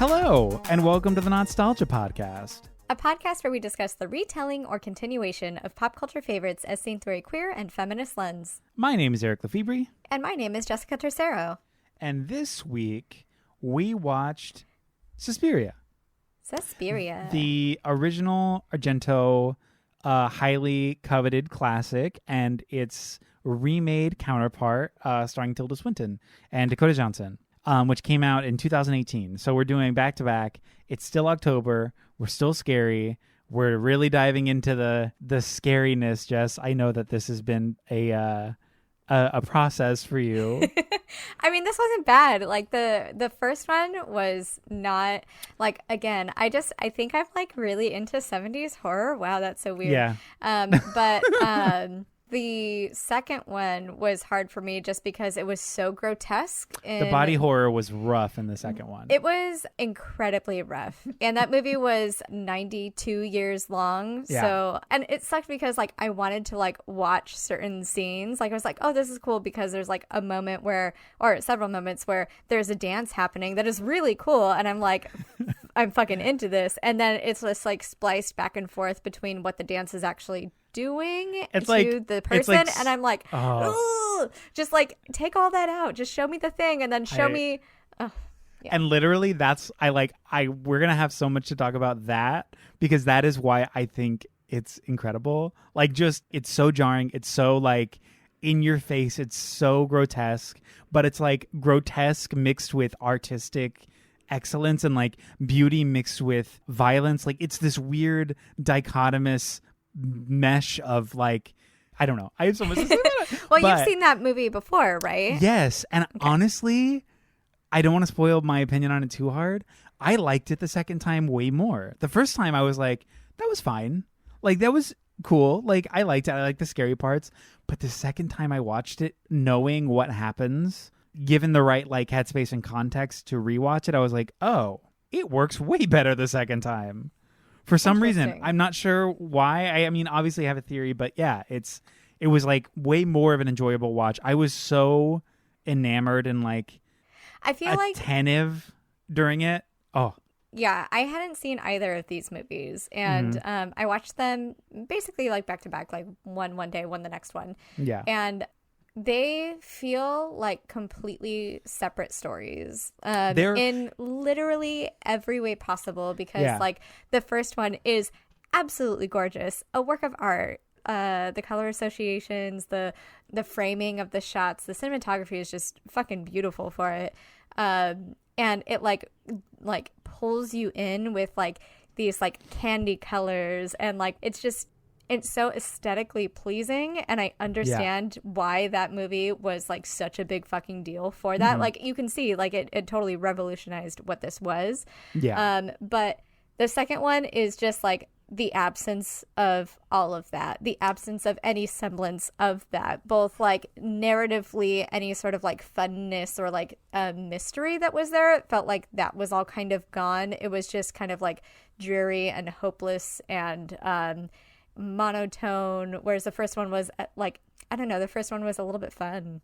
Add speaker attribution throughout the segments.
Speaker 1: Hello, and welcome to the NOTstalgia podcast.
Speaker 2: A podcast where we discuss the retelling or continuation of pop culture favorites as seen through a queer and feminist lens.
Speaker 1: My name is Eric Lefebvre.
Speaker 2: And my name is Jessica Tercero.
Speaker 1: And this week, we watched Suspiria.
Speaker 2: Suspiria.
Speaker 1: The original Argento, highly coveted classic, and its remade counterpart starring Tilda Swinton and Dakota Johnson, which came out in 2018. So we're doing back-to-back. It's still October. We're still scary. We're really diving into the scariness, Jess. I know that this has been a process for you.
Speaker 2: I mean, this wasn't bad. Like the first one was not like, again, I think I'm like really into 70s horror. Wow, that's so weird.
Speaker 1: Yeah.
Speaker 2: But the second one was hard for me just because it was so grotesque.
Speaker 1: The body horror was rough in the second one.
Speaker 2: It was incredibly rough. And that movie was 92 years long.
Speaker 1: Yeah.
Speaker 2: So, and it sucked because like I wanted to like watch certain scenes. Like I was like, oh, this is cool because there's like a moment where, or several moments where there's a dance happening that is really cool. And I'm like, I'm fucking into this. And then it's just like spliced back and forth between what the dance is actually doing to the person, and I'm like, just like take all that out, just show me the thing, and then show me. Yeah.
Speaker 1: And literally, we're gonna have so much to talk about that because that is why I think it's incredible. Like, just it's so jarring, it's so like in your face, it's so grotesque, but it's like grotesque mixed with artistic excellence and like beauty mixed with violence. Like it's this weird dichotomous mesh of like, I don't know. I have so much to say about it.
Speaker 2: Well, you've seen that movie before, right?
Speaker 1: Yes. And honestly, I don't want to spoil my opinion on it too hard. I liked it the second time way more. The first time I was like, that was fine. Like that was cool. Like I liked it. I liked the scary parts. But the second time I watched it, knowing what happens, given the right like headspace and context to rewatch it, I was like, oh, it works way better the second time. For some reason, I'm not sure why. I mean, obviously I have a theory, but yeah, it was like way more of an enjoyable watch. I was so enamored and like
Speaker 2: I feel
Speaker 1: attentive during it. Oh.
Speaker 2: Yeah, I hadn't seen either of these movies, and I watched them basically like back to back, like one day, one the next one.
Speaker 1: Yeah.
Speaker 2: And they feel like completely separate stories in literally every way possible because like the first one is absolutely gorgeous, a work of art. The color associations, the framing of the shots, the cinematography is just fucking beautiful for it. And it like pulls you in with like these like candy colors and like it's so aesthetically pleasing, and I understand why that movie was like such a big fucking deal for that. Like you can see like it totally revolutionized what this was.
Speaker 1: Yeah.
Speaker 2: But the second one is just like the absence of all of that, the absence of any semblance of that, both like narratively, any sort of like funness or like mystery that was there. It felt like that was all kind of gone. It was just kind of like dreary and hopeless and monotone, whereas the first one was like, I don't know, the first one was a little bit fun.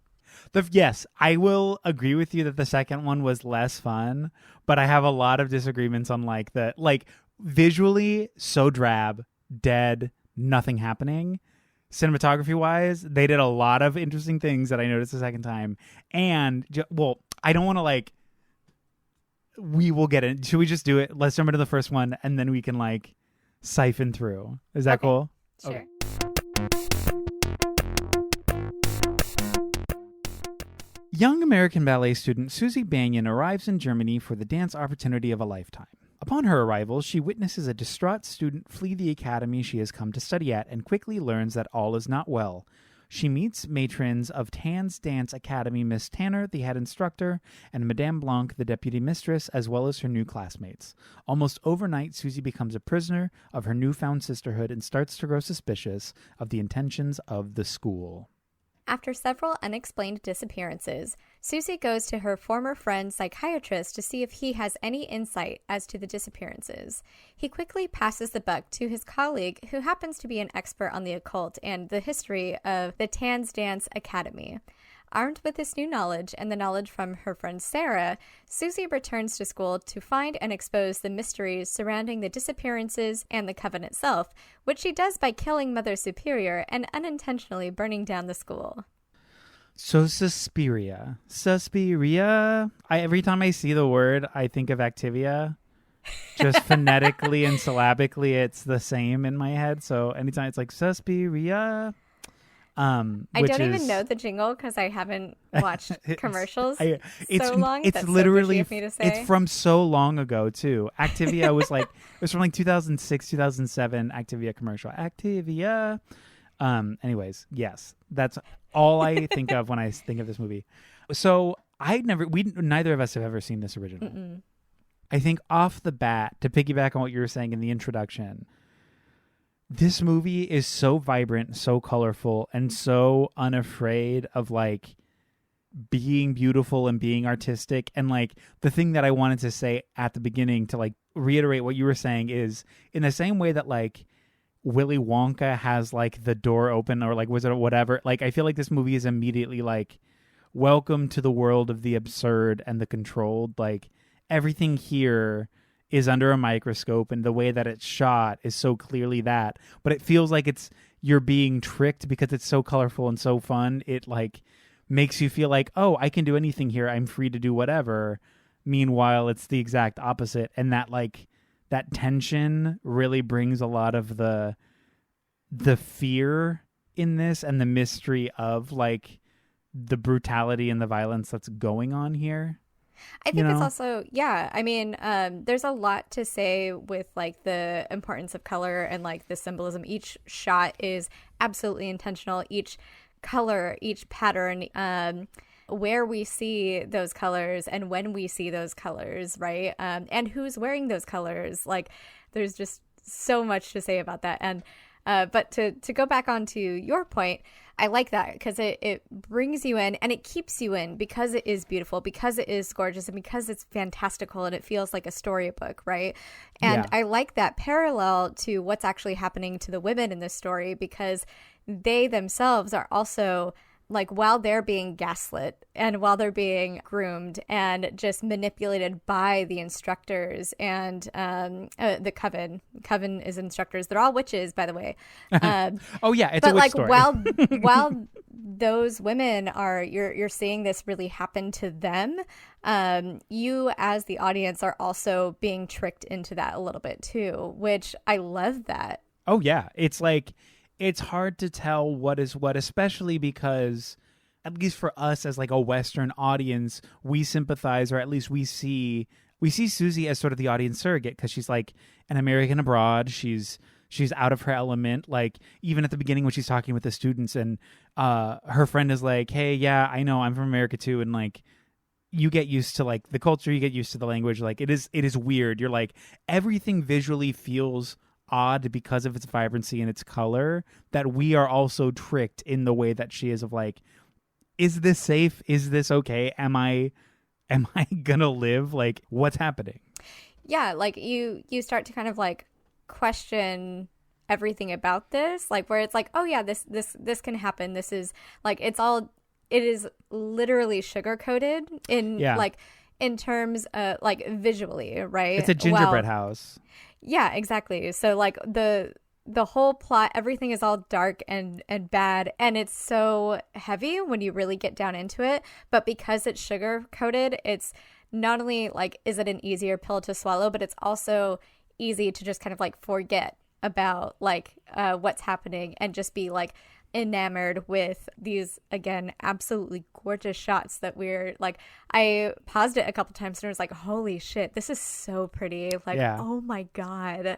Speaker 1: Yes, I will agree with you that the second one was less fun, but I have a lot of disagreements on like the like visually so drab, dead, nothing happening. Cinematography wise, they did a lot of interesting things that I noticed the second time. And well, I don't want to like, we will get it. Should we just do it? Let's jump into the first one and then we can like siphon through. Is that cool?
Speaker 2: Sure.
Speaker 1: Okay. Young American ballet student Susie Banyan arrives in Germany for the dance opportunity of a lifetime. Upon her arrival, she witnesses a distraught student flee the academy she has come to study at and quickly learns that all is not well. She meets matrons of Tan's Dance Academy, Miss Tanner, the head instructor, and Madame Blanc, the deputy mistress, as well as her new classmates. Almost overnight, Susie becomes a prisoner of her newfound sisterhood and starts to grow suspicious of the intentions of the school.
Speaker 2: After several unexplained disappearances, Susie goes to her former friend's psychiatrist to see if he has any insight as to the disappearances. He quickly passes the buck to his colleague, who happens to be an expert on the occult and the history of the Tan's Dance Academy. Armed with this new knowledge and the knowledge from her friend Sarah, Susie returns to school to find and expose the mysteries surrounding the disappearances and the coven itself, which she does by killing Mother Superior and unintentionally burning down the school.
Speaker 1: So Suspiria. Every time I see the word, I think of Activia. Just phonetically and syllabically, it's the same in my head. So anytime it's like Suspiria,
Speaker 2: I don't even know the jingle because I haven't watched commercials so long.
Speaker 1: It's
Speaker 2: That's
Speaker 1: literally,
Speaker 2: so of me to say.
Speaker 1: It's from so long ago too. Activia was like, it was from like 2006, 2007 Activia commercial. Activia. Anyways, yes, that's all I think of when I think of this movie. So neither of us have ever seen this original.
Speaker 2: Mm-mm.
Speaker 1: I think off the bat, to piggyback on what you were saying in the introduction, this movie is so vibrant, so colorful, and so unafraid of like being beautiful and being artistic. And like the thing that I wanted to say at the beginning to like reiterate what you were saying is in the same way that like Willy Wonka has like the door open or like Wizard or whatever, like I feel like this movie is immediately like welcome to the world of the absurd and the controlled. Like everything here is under a microscope, and the way that it's shot is so clearly that, but it feels like you're being tricked because it's so colorful and so fun. It like makes you feel like, oh, I can do anything here, I'm free to do whatever. Meanwhile, it's the exact opposite, and that like that tension really brings a lot of the fear in this and the mystery of like the brutality and the violence that's going on here.
Speaker 2: I think it's also, I mean, there's a lot to say with like the importance of color and like the symbolism. Each shot is absolutely intentional. Each color, each pattern, where we see those colors and when we see those colors, right? And who's wearing those colors. Like there's just so much to say about that. And but to go back onto your point, I like that because it brings you in and it keeps you in because it is beautiful, because it is gorgeous, and because it's fantastical and it feels like a storybook, right? And I like that parallel to what's actually happening to the women in this story because they themselves are also like while they're being gaslit and while they're being groomed and just manipulated by the instructors and the coven is instructors. They're all witches, by the way.
Speaker 1: Oh yeah, it's a witch story.
Speaker 2: while those women are you're seeing this really happen to them, you as the audience are also being tricked into that a little bit too, which I love that.
Speaker 1: Oh yeah, it's like it's hard to tell what is what, especially because, at least for us as like a Western audience, we sympathize, or at least we see Susie as sort of the audience surrogate because she's like an American abroad. She's out of her element. Like even at the beginning when she's talking with the students and her friend is like, hey, yeah, I know I'm from America too. And like, you get used to like the culture, you get used to the language. Like it is weird. You're like, everything visually feels odd because of its vibrancy and its color, that we are also tricked in the way that she is of like, is this safe? Is this okay? Am I gonna live? Like what's happening?
Speaker 2: Yeah, like you start to kind of like question everything about this, like where it's like, oh yeah, this can happen. This is like it is literally sugar coated in like in terms of like visually, right?
Speaker 1: It's a gingerbread house.
Speaker 2: Yeah, exactly. So like the whole plot, everything is all dark and bad, and it's so heavy when you really get down into it. But because it's sugar coated, it's not only like is it an easier pill to swallow, but it's also easy to just kind of like forget about like what's happening and just be like enamored with these, again, absolutely gorgeous shots that we're like, I paused it a couple times and I was like, holy shit, this is so pretty. Like, oh my God.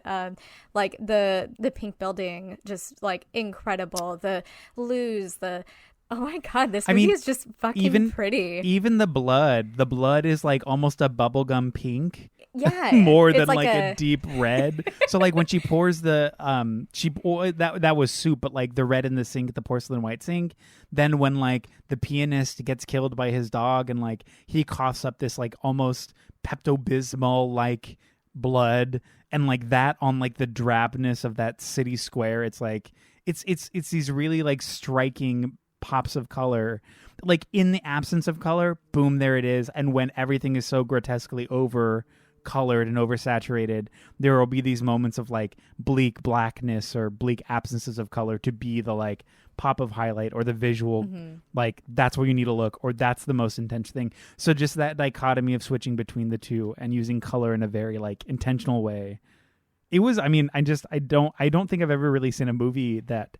Speaker 2: Like the pink building, just like incredible. The Luz, oh my God, this movie is just fucking pretty.
Speaker 1: Even the blood is like almost a bubblegum pink.
Speaker 2: Yeah.
Speaker 1: More than like a deep red. So like when she pours the that was soup, but like the red in the sink, the porcelain white sink. Then when like the pianist gets killed by his dog and like he coughs up this like almost Pepto-Bismol like blood, and like that on like the drabness of that city square, it's like it's these really like striking pops of color. Like in the absence of color, boom, there it is. And when everything is so grotesquely over colored and oversaturated, there will be these moments of like bleak blackness or bleak absences of color to be the like pop of highlight or the visual, like that's where you need to look, or that's the most intense thing. So just that dichotomy of switching between the two and using color in a very like intentional way. It was, I mean, I don't think I've ever really seen a movie that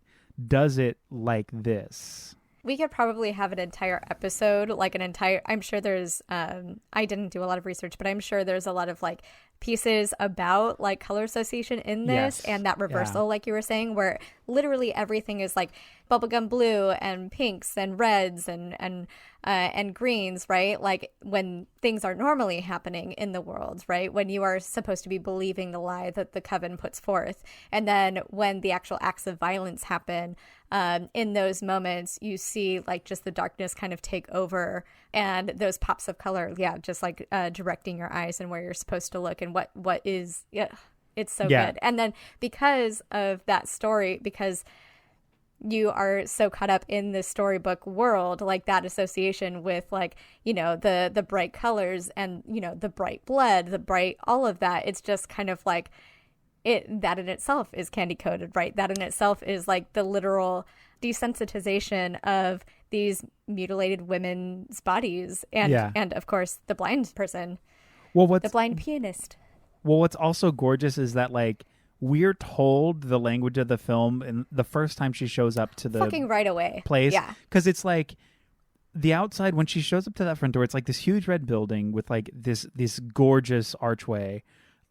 Speaker 1: does it like this.
Speaker 2: We could probably have an entire episode, like an entire, I'm sure there's, I didn't do a lot of research, but I'm sure there's a lot of like pieces about like color association in this and that reversal, like you were saying, where literally everything is like bubblegum blue and pinks and reds and greens, right? Like when things are normally happening in the world, right? When you are supposed to be believing the lie that the coven puts forth. And then when the actual acts of violence happen, in those moments, you see like just the darkness kind of take over and those pops of color. Yeah. Just like directing your eyes and where you're supposed to look and what is, it's so good. And then because of that story, because you are so caught up in the storybook world, like that association with like, you know, the bright colors and, you know, the bright blood, the bright, all of that. It's just kind of like that in itself is candy coated, right? That in itself is like the literal desensitization of these mutilated women's bodies and of course the blind person, the blind pianist.
Speaker 1: Well, what's also gorgeous is that like we're told the language of the film and the first time she shows up to the
Speaker 2: fucking right away
Speaker 1: place. Yeah. Because it's like the outside, when she shows up to that front door, it's like this huge red building with like this gorgeous archway.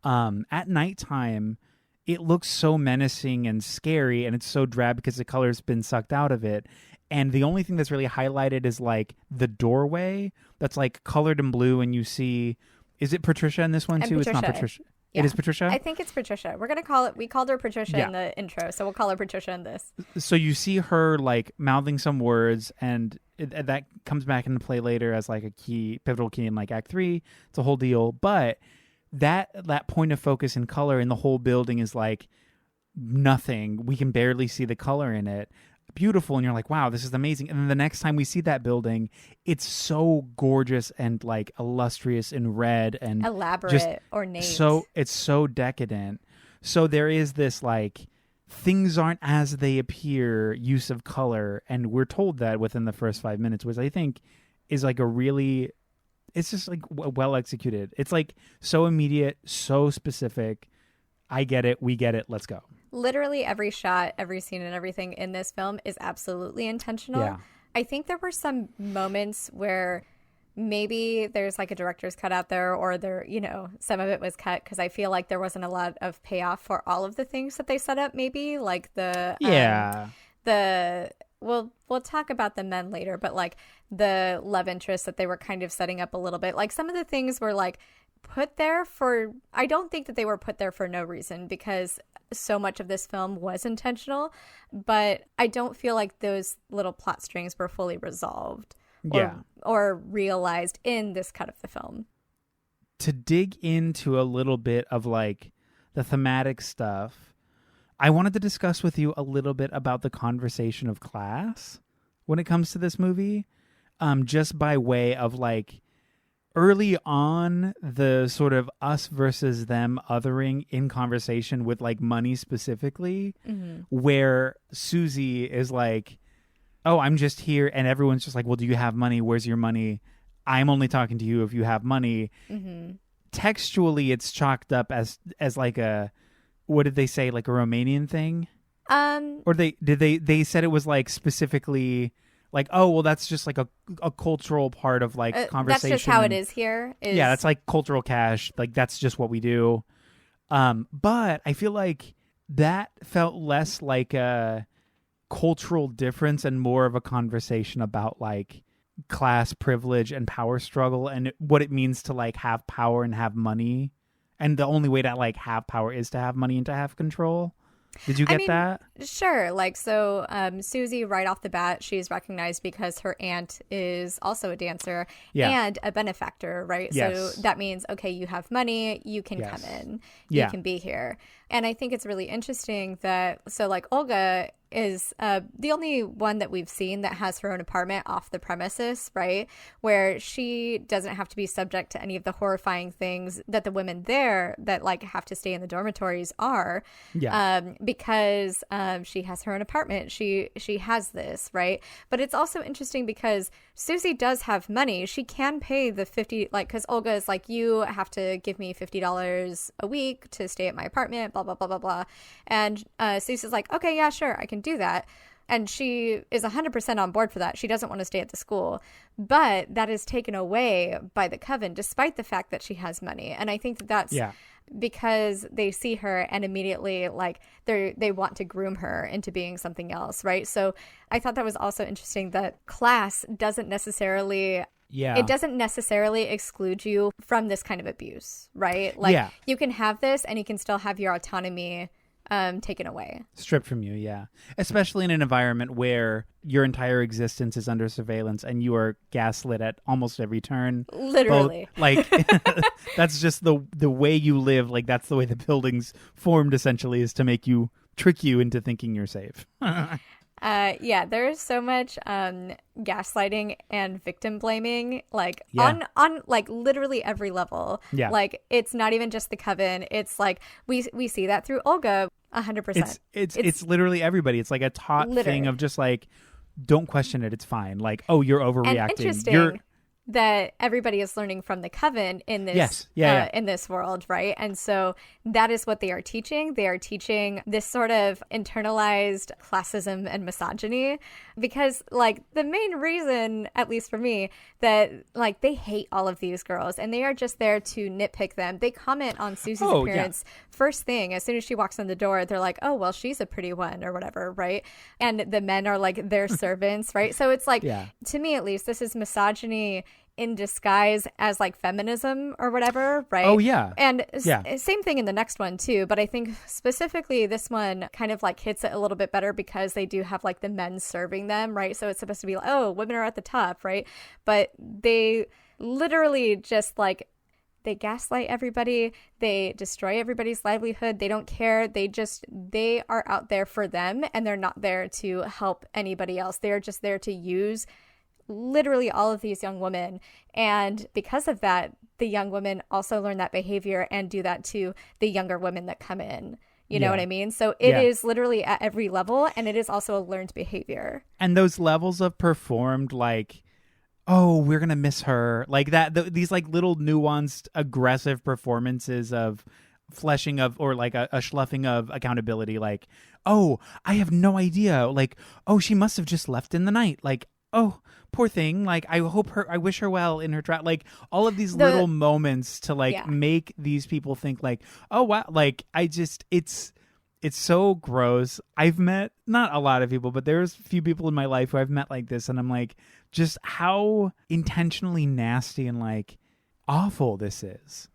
Speaker 1: At nighttime, it looks so menacing and scary, and it's so drab because the color's been sucked out of it. And the only thing that's really highlighted is like the doorway that's like colored in blue, and you see, is it Patricia in this one too? It's not Patricia. Yeah. It is Patricia?
Speaker 2: I think it's Patricia. We're going to call it, we called her Patricia in the intro, so we'll call her Patricia in this.
Speaker 1: So you see her like mouthing some words, and that comes back into play later as like a pivotal key in like Act 3. It's a whole deal. But that point of focus and color in the whole building is like nothing. We can barely see the color in it. Beautiful, and you're like, wow, this is amazing. And then the next time we see that building, it's so gorgeous and like illustrious in red and
Speaker 2: elaborate, ornate.
Speaker 1: So it's so decadent. So there is this like things aren't as they appear use of color, and we're told that within the first 5 minutes, which I think is like a really, it's just like well executed. It's like so immediate, so specific. I get it, we get it, let's go.
Speaker 2: Literally every shot, every scene, and everything in this film is absolutely intentional. Yeah. I think there were some moments where maybe there's like a director's cut out there, or there, you know, some of it was cut because I feel like there wasn't a lot of payoff for all of the things that they set up. Maybe like we'll talk about the men later, but like the love interest that they were kind of setting up a little bit. Like some of the things were like put there for, I don't think that they were put there for no reason, because so much of this film was intentional, but I don't feel like those little plot strings were fully resolved or realized in this cut of the film.
Speaker 1: To dig into a little bit of like the thematic stuff, I wanted to discuss with you a little bit about the conversation of class when it comes to this movie, just by way of like early on, the sort of us versus them othering in conversation with like money specifically, where Susie is like, oh, I'm just here. And everyone's just like, well, do you have money? Where's your money? I'm only talking to you if you have money. Textually, it's chalked up as like a, what did they say? Like a Romanian thing? Or they said it was like specifically like, oh, well, that's just like a cultural part of like conversation.
Speaker 2: That's just how it is here.
Speaker 1: Yeah, that's like cultural cash. Like that's just what we do. But I feel like that felt less like a cultural difference and more of a conversation about like class privilege and power struggle and what it means to like have power and have money. And the only way to like have power is to have money and to have control. Did you get that?
Speaker 2: Sure. Like, so Susie, right off the bat, she's recognized because her aunt is also a dancer and a benefactor, right? Yes. So that means, okay, you have money, you can come in, you can be here. And I think it's really interesting that, so like Olga is the only one that we've seen that has her own apartment off the premises, right? Where she doesn't have to be subject to any of the horrifying things that the women there that like have to stay in the dormitories are. Because she has her own apartment. She has this, right? But it's also interesting because Susie does have money. She can pay the 50, like, because Olga is like, you have to give me $50 a week to stay at my apartment, blah, blah, blah, blah, blah. And Susie's like, okay, yeah, sure, I can do that. And she is 100% on board for that. She doesn't want to stay at the school. But that is taken away by the coven, despite the fact that she has money. And I think that that's because they see her and immediately like they want to groom her into being something else, right? So I thought that was also interesting that class doesn't necessarily it doesn't necessarily exclude you from this kind of abuse, right? Like you can have this and you can still have your autonomy taken away,
Speaker 1: stripped from you. Especially in an environment where your entire existence is under surveillance and you are gaslit at almost every turn,
Speaker 2: literally.
Speaker 1: Like that's just the way you live. Like that's the way the building's formed, essentially, is to trick you into thinking you're safe.
Speaker 2: There is so much gaslighting and victim blaming, like on like literally every level. Like it's not even just the coven. It's like we see that through Olga 100%.
Speaker 1: It's literally everybody. It's like a taught thing of just like, don't question it. It's fine. Like, oh, you're overreacting.
Speaker 2: And interesting that everybody is learning from the coven in this in this world, right? And so that is what they are teaching. They are teaching this sort of internalized classism and misogyny, because like the main reason, at least for me, that like they hate all of these girls and they are just there to nitpick them. They comment on Susie's appearance first thing as soon as she walks in the door. They're like, oh well, she's a pretty one or whatever, right? And the men are like their servants, right? So it's like, to me at least, this is misogyny in disguise as like feminism or whatever, right?
Speaker 1: Oh yeah.
Speaker 2: And same thing in the next one too, but I think specifically this one kind of like hits it a little bit better because they do have like the men serving them, right? So it's supposed to be like, oh, women are at the top, right? But they literally just like, they gaslight everybody. They destroy everybody's livelihood. They don't care. They are out there for them and they're not there to help anybody else. They're just there to use literally all of these young women. And because of that, the young women also learn that behavior and do that to the younger women that come in. You know what I mean? So it is literally at every level, and it is also a learned behavior. And
Speaker 1: those levels of performed, like, oh, we're going to miss her. Like that, these like little nuanced, aggressive performances of fleshing of, or like a schluffing of accountability. Like, oh, I have no idea. Like, oh, she must have just left in the night. Like, oh, poor thing. Like, I wish her well in her like all of these little moments to like make these people think like, oh wow, like it's so gross. I've met not a lot of people, but there's a few people in my life who I've met like this, and I'm like, just how intentionally nasty and like awful this is.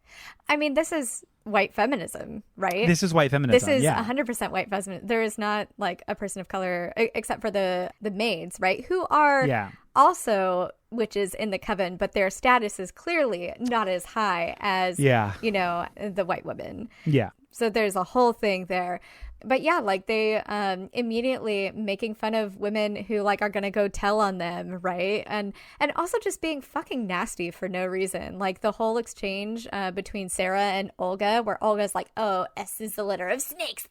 Speaker 2: I mean, this is white feminism, right?
Speaker 1: This is white feminism.
Speaker 2: This is 100% white feminism. There is not like a person of color except for the maids, right? Who are also witches in the coven, but their status is clearly not as high as, you know, the white women.
Speaker 1: Yeah.
Speaker 2: So there's a whole thing there. But yeah, like they immediately making fun of women who like are gonna go tell on them, right? And also just being fucking nasty for no reason. Like the whole exchange between Sarah and Olga, where Olga's like, "Oh, S is the litter of snakes."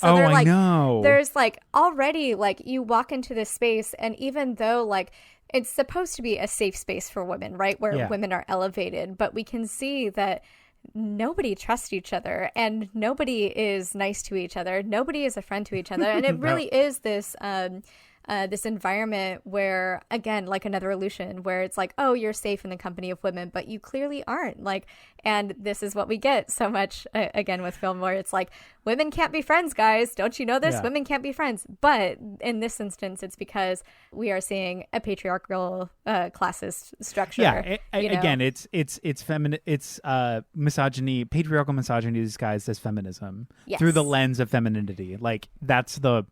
Speaker 2: So they're like, there's like already like you walk into this space, and even though like it's supposed to be a safe space for women, right, where women are elevated, but we can see that nobody trusts each other and nobody is nice to each other. Nobody is a friend to each other. And it really is this this environment where, again, like another illusion where it's like, oh, you're safe in the company of women, but you clearly aren't. Like, and this is what we get so much again with film, where it's like, women can't be friends, guys. Don't you know this? Yeah. Women can't be friends. But in this instance, it's because we are seeing a patriarchal classist structure.
Speaker 1: Yeah. Again, it's misogyny, patriarchal misogyny disguised as feminism through the lens of femininity. Like that's the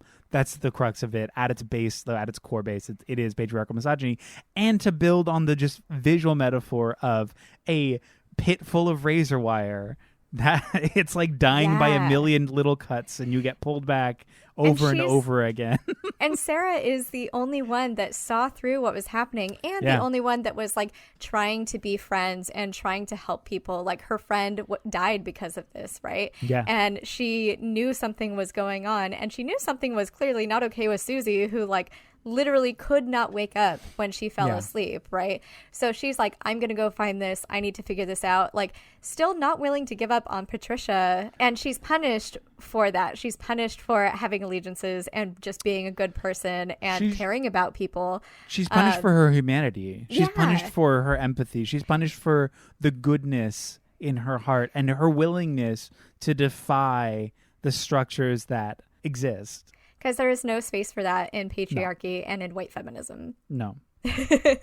Speaker 1: crux of it. At its base, at its core base, it is patriarchal misogyny. And to build on the just visual metaphor of a pit full of razor wire That it's like dying by a million little cuts, and you get pulled back over and over again.
Speaker 2: And Sarah is the only one that saw through what was happening, and the only one that was like trying to be friends and trying to help people. Like her friend died because of this, right?
Speaker 1: Yeah.
Speaker 2: And she knew something was going on, and she knew something was clearly not okay with Susie, who like literally could not wake up when she fell asleep, right? So she's like, I'm gonna go find this, I need to figure this out, like still not willing to give up on Patricia. And she's punished for that. She's punished for having allegiances and just being a good person and caring about people.
Speaker 1: She's punished for her humanity. She's punished for her empathy. She's punished for the goodness in her heart and her willingness to defy the structures that exist.
Speaker 2: Because there is no space for that in patriarchy and in white feminism.
Speaker 1: No.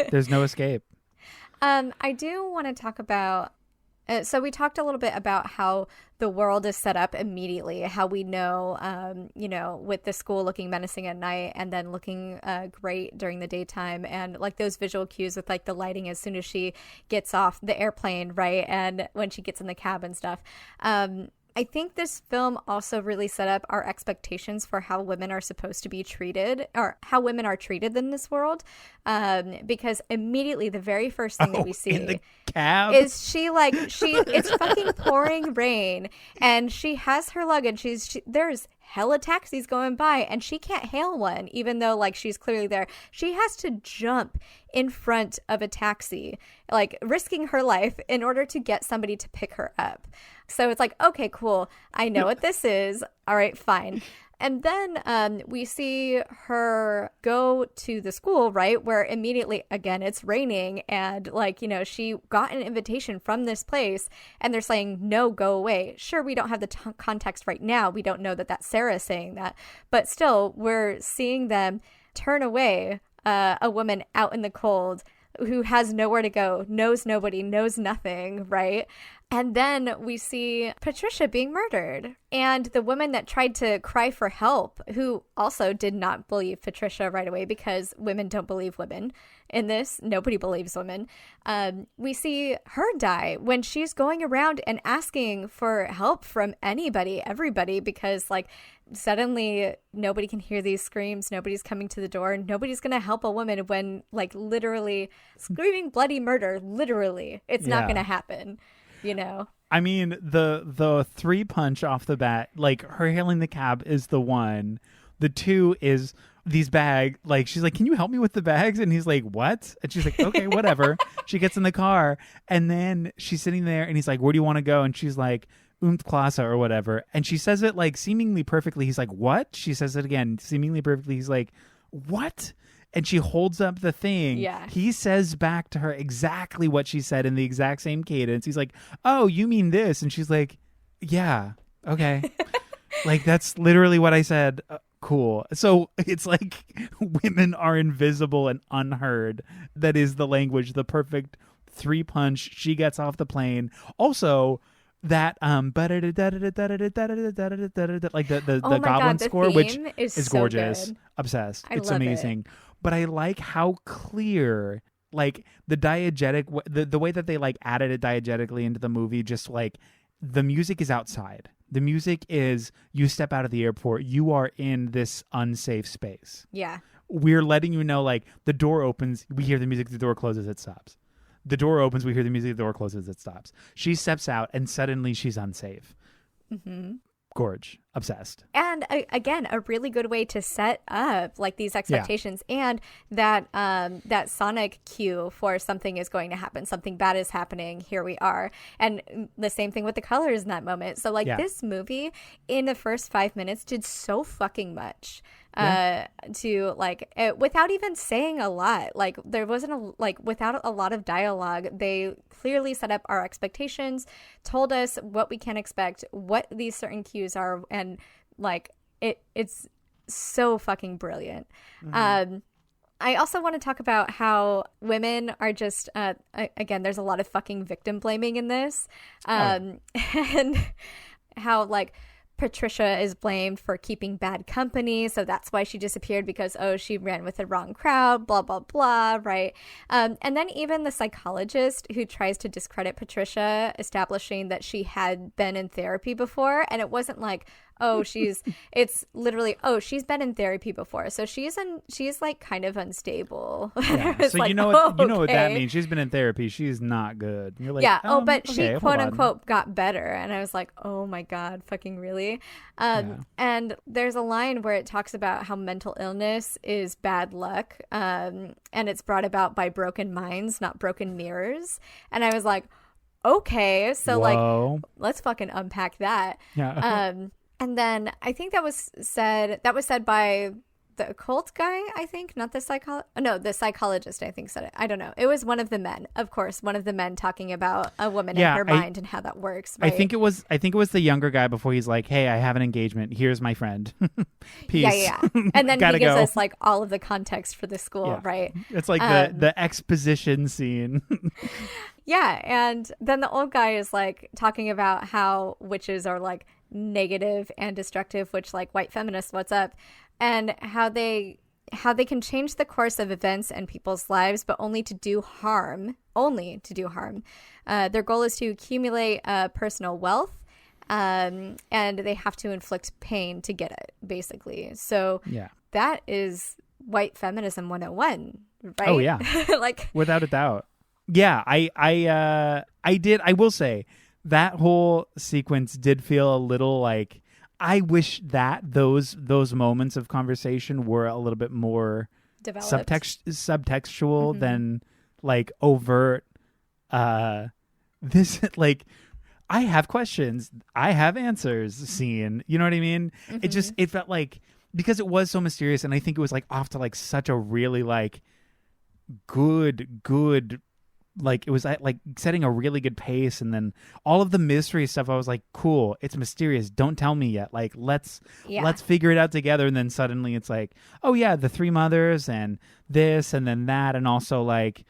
Speaker 1: There's no escape.
Speaker 2: I do want to talk about... so we talked a little bit about how the world is set up immediately, how we know, with the school looking menacing at night and then looking great during the daytime, and like those visual cues with like the lighting as soon as she gets off the airplane, right? And when she gets in the cab and stuff. I think this film also really set up our expectations for how women are supposed to be treated, or how women are treated in this world. Because immediately the very first thing that we see
Speaker 1: in the cab
Speaker 2: is it's fucking pouring rain, and she has her luggage. There's hella taxis going by, and she can't hail one, even though like she's clearly there. She has to jump in front of a taxi, like risking her life in order to get somebody to pick her up. So it's like, okay, cool. I know what this is. All right, fine. And then we see her go to the school, right, where immediately, again, it's raining. And like, she got an invitation from this place and they're saying, no, go away. Sure, we don't have the context right now. We don't know that that's Sarah saying that. But still, we're seeing them turn away a woman out in the cold who has nowhere to go, knows nobody, knows nothing, right? And then we see Patricia being murdered. And the woman that tried to cry for help, who also did not believe Patricia right away, because women don't believe women in this. Nobody believes women. We see her die when she's going around and asking for help from anybody, everybody, because like suddenly nobody can hear these screams. Nobody's coming to the door. Nobody's going to help a woman when like literally screaming bloody murder. Literally, it's not going to happen.
Speaker 1: I mean, the 3-punch off the bat, like her hailing the cab is the one. The 2 is these bags. Like she's like, can you help me with the bags? And he's like, what? And she's like, okay, whatever. She gets in the car, and then she's sitting there and he's like, where do you want to go? And she's like, Untitled or whatever. And she says it like seemingly perfectly. He's like, what? She says it again, seemingly perfectly. He's like, what? And she holds up the thing.
Speaker 2: Yeah.
Speaker 1: He says back to her exactly what she said in the exact same cadence. He's like, oh, you mean this? And she's like, yeah, okay. Like, that's literally what I said. Cool. So it's like women are invisible and unheard. That is the language, the perfect 3-punch. She gets off the plane. Also, that like the goblin score, which is gorgeous.
Speaker 2: Good.
Speaker 1: Obsessed. It's amazing. But I like how clear, like the diegetic, the way that they like added it diegetically into the movie. Just like the music is outside. The music is, you step out of the airport, you are in this unsafe space.
Speaker 2: Yeah.
Speaker 1: We're letting you know, like the door opens, we hear the music, the door closes, it stops. The door opens, we hear the music, the door closes, it stops. She steps out and suddenly she's unsafe.
Speaker 2: Mm-hmm.
Speaker 1: Gorge. Obsessed.
Speaker 2: And again, a really good way to set up like these expectations and that that sonic cue for something is going to happen, something bad is happening, here we are. And the same thing with the colors in that moment. So like this movie in the first 5 minutes did so fucking much. To like without even saying a lot, like there wasn't without a lot of dialogue, they clearly set up our expectations, told us what we can expect, what these certain cues are, and like it's so fucking brilliant. I also want to talk about how women are just again, there's a lot of fucking victim blaming in this, and how like Patricia is blamed for keeping bad company, so that's why she disappeared, because, oh, she ran with the wrong crowd, blah, blah, blah, right? And then even the psychologist who tries to discredit Patricia, establishing that she had been in therapy before, and it wasn't like, oh, it's literally, oh, she's been in therapy before, so she's like kind of unstable.
Speaker 1: Yeah. So
Speaker 2: like,
Speaker 1: you know what that means. She's been in therapy. She's not good. You're like,
Speaker 2: yeah. But
Speaker 1: okay,
Speaker 2: she quote unquote got better, and I was like, oh my god, fucking really? And there's a line where it talks about how mental illness is bad luck, and it's brought about by broken minds, not broken mirrors. And I was like, okay, so
Speaker 1: whoa.
Speaker 2: like, let's fucking unpack that.
Speaker 1: Yeah.
Speaker 2: And then I think that was said by the occult guy, I think, not the the psychologist, I think, said it. I don't know. It was one of the men, of course, one of the men talking about a woman and her mind and how that works. Right?
Speaker 1: I think it was the younger guy before he's like, hey, I have an engagement. Here's my friend. Peace.
Speaker 2: Yeah. And then he gives us like all of the context for the school, right?
Speaker 1: It's like the exposition scene.
Speaker 2: Yeah. And then the old guy is like talking about how witches are like negative and destructive, which like white feminists, what's up? And how they can change the course of events and people's lives, but only to do harm. Their goal is to accumulate personal wealth, and they have to inflict pain to get it, basically. So that is white feminism 101, right?
Speaker 1: Oh yeah.
Speaker 2: Like, without
Speaker 1: a doubt. Yeah, I will say that whole sequence did feel a little like, I wish that those moments of conversation were a little bit more subtextual than like overt. This like, I have questions, I have answers scene. You know what I mean? It felt like, because it was so mysterious, and I think it was like off to like such a really like good. Like, it was like setting a really good pace, and then all of the mystery stuff, I was like, cool, it's mysterious, don't tell me yet, like let's figure it out together. And then suddenly it's like, oh yeah, the three mothers and this and then that, and also like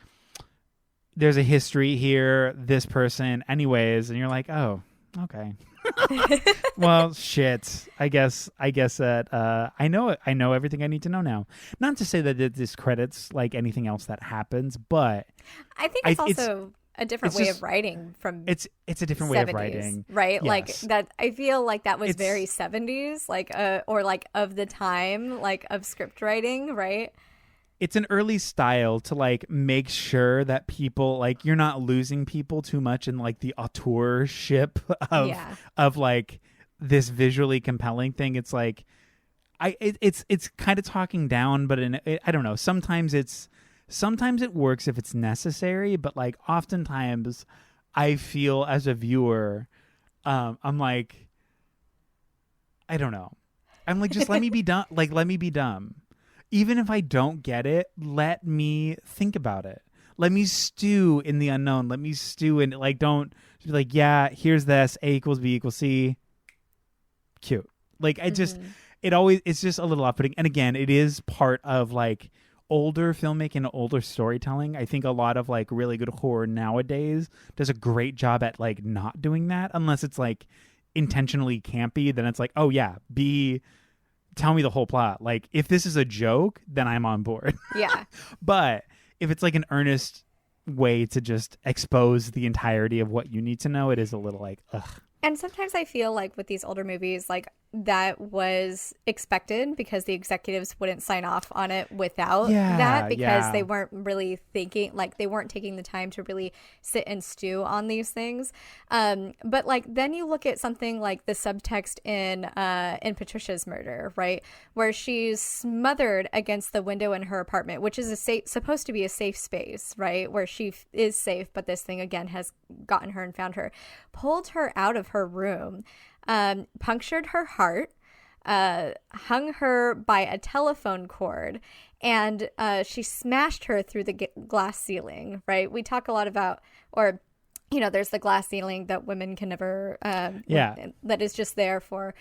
Speaker 1: there's a history here, this person anyways, and you're like, oh, okay. Well, shit. I guess that I know everything I need to know now. Not to say that it discredits like anything else that happens, but
Speaker 2: I think it's also a different way of writing from
Speaker 1: it's a different way of writing,
Speaker 2: right?
Speaker 1: Yes.
Speaker 2: Like that, I feel like that was very 70s, like or like of the time, like of script writing, right?
Speaker 1: It's an early style to like make sure that people, like, you're not losing people too much in like the auteurship of like this visually compelling thing. It's like it's kind of talking down, but I don't know. Sometimes it works if it's necessary, but like oftentimes I feel as a viewer, I'm like, I don't know. I'm like, just let me be dumb. Like, let me be dumb. Even if I don't get it, let me think about it. Let me stew in the unknown. Let me stew in, like, don't be like, yeah, here's this, A equals B equals C. Cute. Like, it's just a little off-putting. And again, it is part of like older filmmaking, older storytelling. I think a lot of like really good horror nowadays does a great job at like not doing that, unless it's like intentionally campy. Then it's like, oh yeah, tell me the whole plot. Like, if this is a joke, then I'm on board.
Speaker 2: Yeah.
Speaker 1: But if it's like an earnest way to just expose the entirety of what you need to know, it is a little like, ugh.
Speaker 2: And sometimes I feel like with these older movies, like that was expected because the executives wouldn't sign off on it without that, because they weren't really thinking, like they weren't taking the time to really sit and stew on these things. But like then you look at something like the subtext in Patricia's murder, right, where she's smothered against the window in her apartment, which is supposed to be a safe space, right, where she is safe, but this thing again has gotten her and found her, pulled her out of her room, punctured her heart, hung her by a telephone cord, and she smashed her through the glass ceiling, right? We talk a lot about, or, you know, there's the glass ceiling that women can never, that is just there for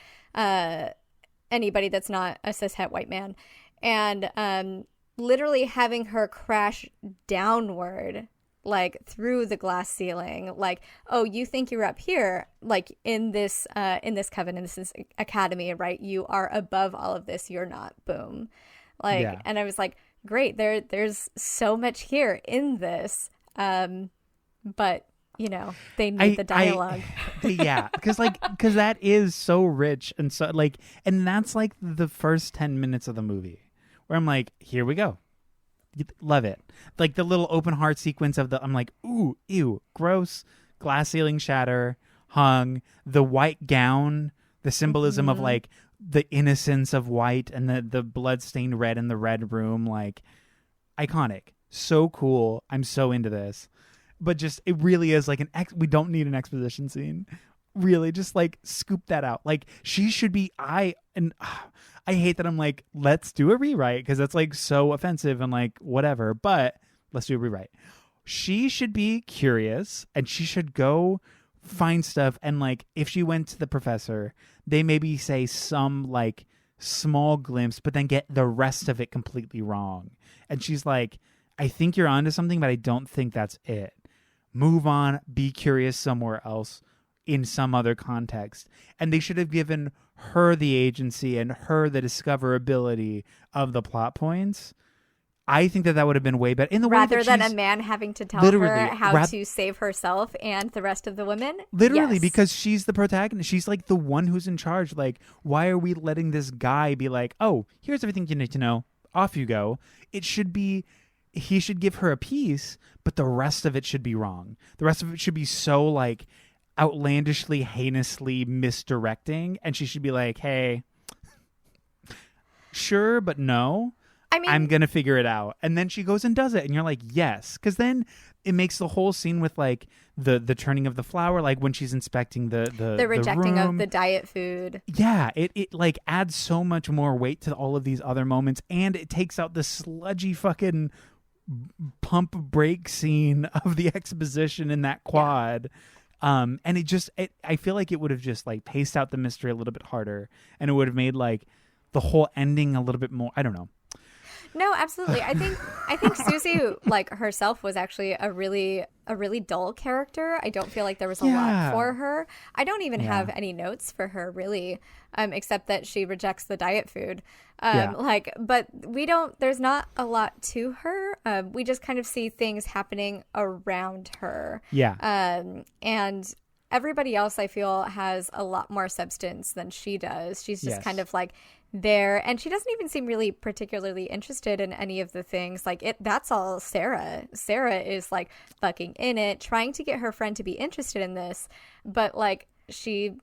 Speaker 2: anybody that's not a cishet white man. And literally having her crash downward like through the glass ceiling, like, oh, you think you're up here, like in this coven, in this academy, right? You are above all of this. You're not. Boom. Like, and I was like, great. There's so much here in this. But you know, they need the dialogue.
Speaker 1: Because that is so rich and so like, and that's like the first 10 minutes of the movie where I'm like, here we go. Love it. Like the little open heart sequence of I'm like, ooh, ew, gross. Glass ceiling shatter, hung, the white gown, the symbolism of like the innocence of white and the blood-stained red in the red room, like iconic. So cool. I'm so into this. But just, it really is like we don't need an exposition scene. Really, just like scoop that out. Like she should be, I hate that I'm like, let's do a rewrite because that's like so offensive and like whatever, but let's do a rewrite. She should be curious and she should go find stuff. And like, if she went to the professor, they maybe say some like small glimpse, but then get the rest of it completely wrong. And she's like, I think you're onto something, but I don't think that's it. Move on, be curious somewhere else in some other context. And they should have given her the agency and her the discoverability of the plot points. I think that would have been way better. In the
Speaker 2: rather
Speaker 1: way that
Speaker 2: than a man having to tell her how to save herself and the rest of the women.
Speaker 1: Literally, because she's the protagonist. She's like the one who's in charge. Like, why are we letting this guy be like, oh, here's everything you need to know. Off you go. It should be... He should give her a piece, but the rest of it should be wrong. The rest of it should be so like outlandishly, heinously misdirecting, and she should be like, "Hey, sure, but no. I mean, I'm gonna figure it out." And then she goes and does it, and you're like, "Yes," because then it makes the whole scene with like the turning of the flower, like when she's inspecting the
Speaker 2: rejecting
Speaker 1: room.
Speaker 2: of the diet food.
Speaker 1: Yeah, it like adds so much more weight to all of these other moments, and it takes out the sludgy fucking pump break scene of the exposition in that quad. And I feel like it would have just like paced out the mystery a little bit harder, and it would have made like the whole ending a little bit more, I don't know.
Speaker 2: No, absolutely. I think Susie, like herself, was actually a really dull character. I don't feel like there was a lot for her. I don't even have any notes for her really, except that she rejects the diet food. But there's not a lot to her. We just kind of see things happening around her.
Speaker 1: Yeah.
Speaker 2: And everybody else, I feel, has a lot more substance than she does. She's just kind of like there, and she doesn't even seem really particularly interested in any of the things. Like that's all Sarah. Sarah is like fucking in it, trying to get her friend to be interested in this, but like she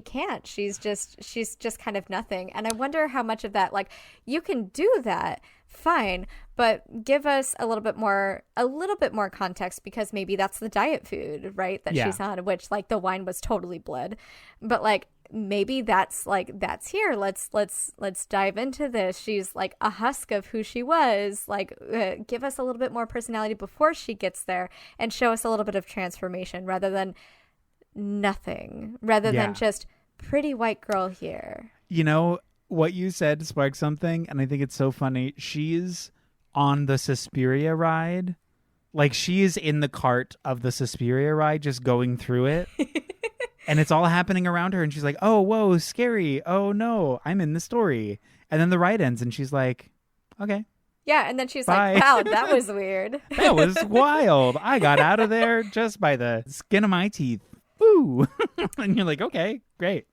Speaker 2: can't. She's just kind of nothing. And I wonder how much of that, like, you can do that, fine, but give us a little bit more context, because maybe that's the diet food, right, that she's on, which like the wine was totally blood, but like maybe that's here. Let's dive into this. She's like a husk of who she was. Like, give us a little bit more personality before she gets there, and show us a little bit of transformation rather than nothing, rather than just pretty white girl here.
Speaker 1: You know, what you said sparked something, and I think it's so funny. She's on the Suspiria ride. Like, she is in the cart of the Suspiria ride, just going through it. And it's all happening around her, and she's like, oh, whoa, scary. Oh, no, I'm in the story. And then the ride ends, and she's like, okay.
Speaker 2: Yeah, and then she's
Speaker 1: bye.
Speaker 2: Like, wow, that was weird.
Speaker 1: That was wild. I got out of there just by the skin of my teeth. Woo! And you're like, okay, great.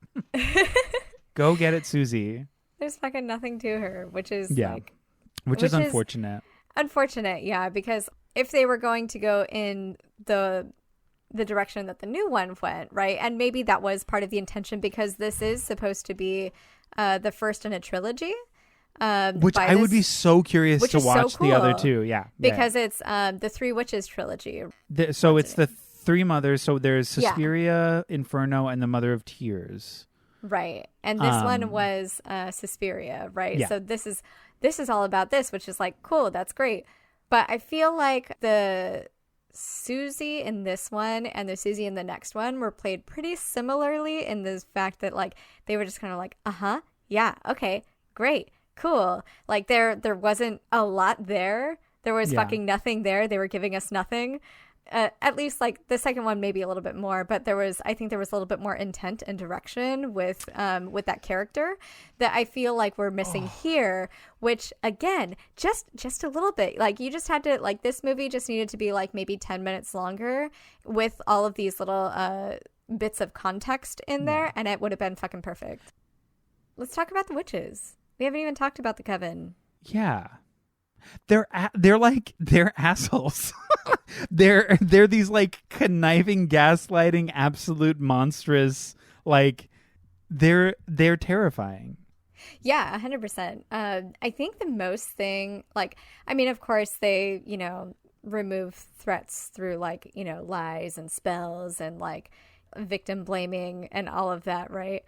Speaker 1: Go get it, Susie.
Speaker 2: There's fucking nothing to her, which is
Speaker 1: which is unfortunate.
Speaker 2: Unfortunate, yeah, because if they were going to go in the direction that the new one went, right? And maybe that was part of the intention, because this is supposed to be the first in a trilogy.
Speaker 1: Which I would be so curious to watch the other two. Yeah.
Speaker 2: Because it's the Three Witches trilogy.
Speaker 1: So it's the three mothers. So there's Suspiria, Inferno, and the Mother of Tears.
Speaker 2: Right. And this one was Suspiria, right?
Speaker 1: Yeah.
Speaker 2: So this is all about this, which is like, cool, that's great. But I feel like the Susie in this one and the Susie in the next one were played pretty similarly, in the fact that like they were just kind of like, yeah, okay, great, cool. Like there wasn't a lot there. There was fucking nothing there. They were giving us nothing. at least like the second one, maybe a little bit more, but I think there was a little bit more intent and direction with that character that I feel like we're missing here, which again, just a little bit, like you just had to, like this movie just needed to be like maybe 10 minutes longer with all of these little bits of context in there, and it would have been fucking perfect. Let's talk about the witches. We haven't even talked about the coven.
Speaker 1: Yeah. They're assholes. they're these like conniving, gaslighting, absolute monstrous, like they're terrifying.
Speaker 2: Yeah, 100%. I think the most thing, like, I mean, of course they, remove threats through like, lies and spells and like victim blaming and all of that, right?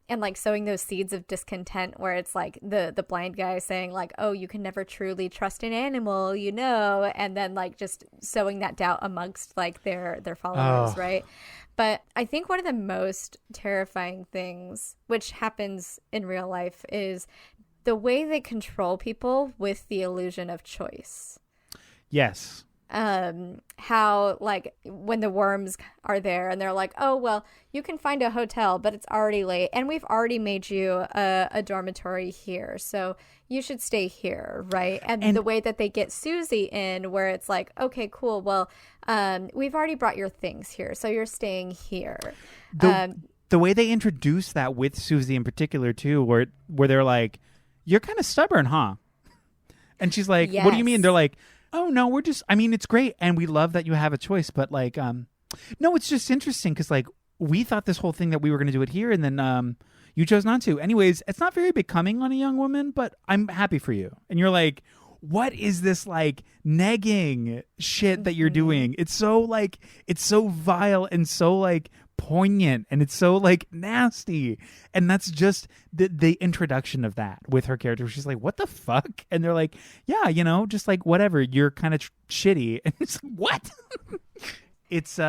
Speaker 2: And like sowing those seeds of discontent where it's like the blind guy saying like, oh, you can never truly trust an animal, and then like just sowing that doubt amongst like their followers, right? But I think one of the most terrifying things, which happens in real life, is the way they control people with the illusion of choice.
Speaker 1: Yes.
Speaker 2: How like when the worms are there and they're like, oh well, you can find a hotel but it's already late and we've already made you a dormitory here, so you should stay here, right? And the way that they get Susie in, where it's like, okay, cool, well we've already brought your things here, so you're staying here.
Speaker 1: The way they introduce that with Susie in particular too, where they're like, you're kind of stubborn, huh? And she's like, yes. What do you mean? They're like, oh no, it's great and we love that you have a choice, but like no, it's just interesting because like we thought this whole thing that we were going to do it here and then you chose not to. Anyways, it's not very becoming on a young woman, but I'm happy for you. And you're like, what is this like negging shit that you're doing? It's so vile and so like poignant and it's so like nasty, and that's just the introduction of that with her character. She's like, what the fuck? And they're like, yeah, just like whatever, you're kind of shitty. And it's like, what? It's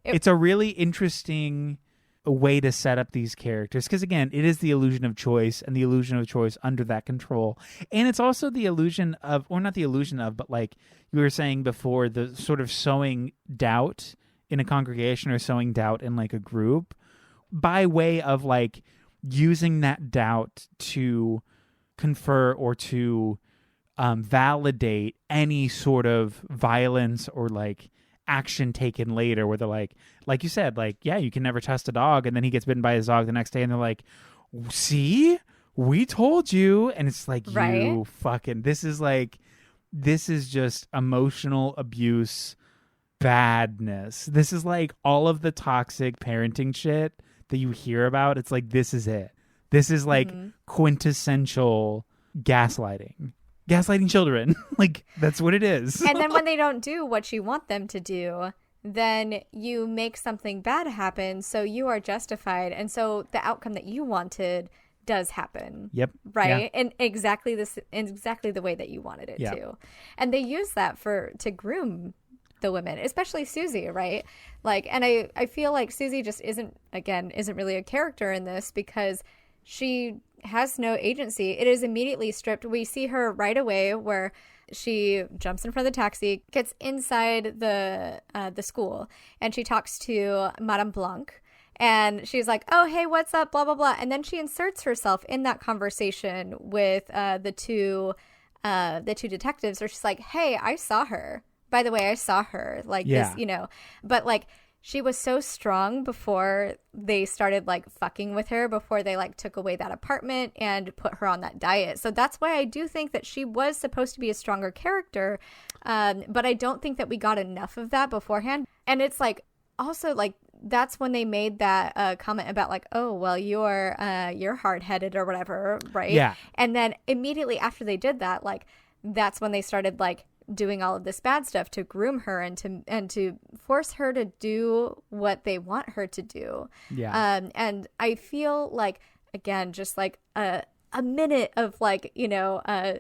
Speaker 1: it's a really interesting way to set up these characters, because again, it is the illusion of choice and the illusion of choice under that control, and it's also the illusion of, or not the illusion of, but like you were saying before, the sort of sowing doubt in a congregation or sowing doubt in like a group by way of like using that doubt to confer or to validate any sort of violence or like action taken later, where they're like you said, like, yeah, you can never trust a dog, and then he gets bitten by his dog the next day and they're like, see, we told you. And it's like, right? You fucking, this is just emotional abuse badness. This is like all of the toxic parenting shit that you hear about. It's like, this is it. This is like quintessential gaslighting children. Like, that's what it is.
Speaker 2: And then when they don't do what you want them to do, then you make something bad happen, so you are justified, and so the outcome that you wanted does happen.
Speaker 1: Yep.
Speaker 2: Right?
Speaker 1: Yeah.
Speaker 2: And exactly the way that you wanted it to. And they use that to groom the women, especially Susie, right? Like, and I feel like Susie just isn't really a character in this because she has no agency. It is immediately stripped. We see her right away where she jumps in front of the taxi, gets inside the school, and she talks to Madame Blanc. And she's like, oh, hey, what's up, blah, blah, blah. And then she inserts herself in that conversation with the two detectives, where she's like, hey, I saw her. By the way, I saw her. Like, this, But, like, she was so strong before they started, like, fucking with her, before they, like, took away that apartment and put her on that diet. So that's why I do think that she was supposed to be a stronger character. But I don't think that we got enough of that beforehand. And it's, like, also, like, that's when they made that comment about like, oh, well, you're hard-headed or whatever, right?
Speaker 1: Yeah.
Speaker 2: And then immediately after they did that, like, that's when they started like doing all of this bad stuff to groom her and to force her to do what they want her to do.
Speaker 1: Yeah.
Speaker 2: And I feel like, again, just like a minute of like,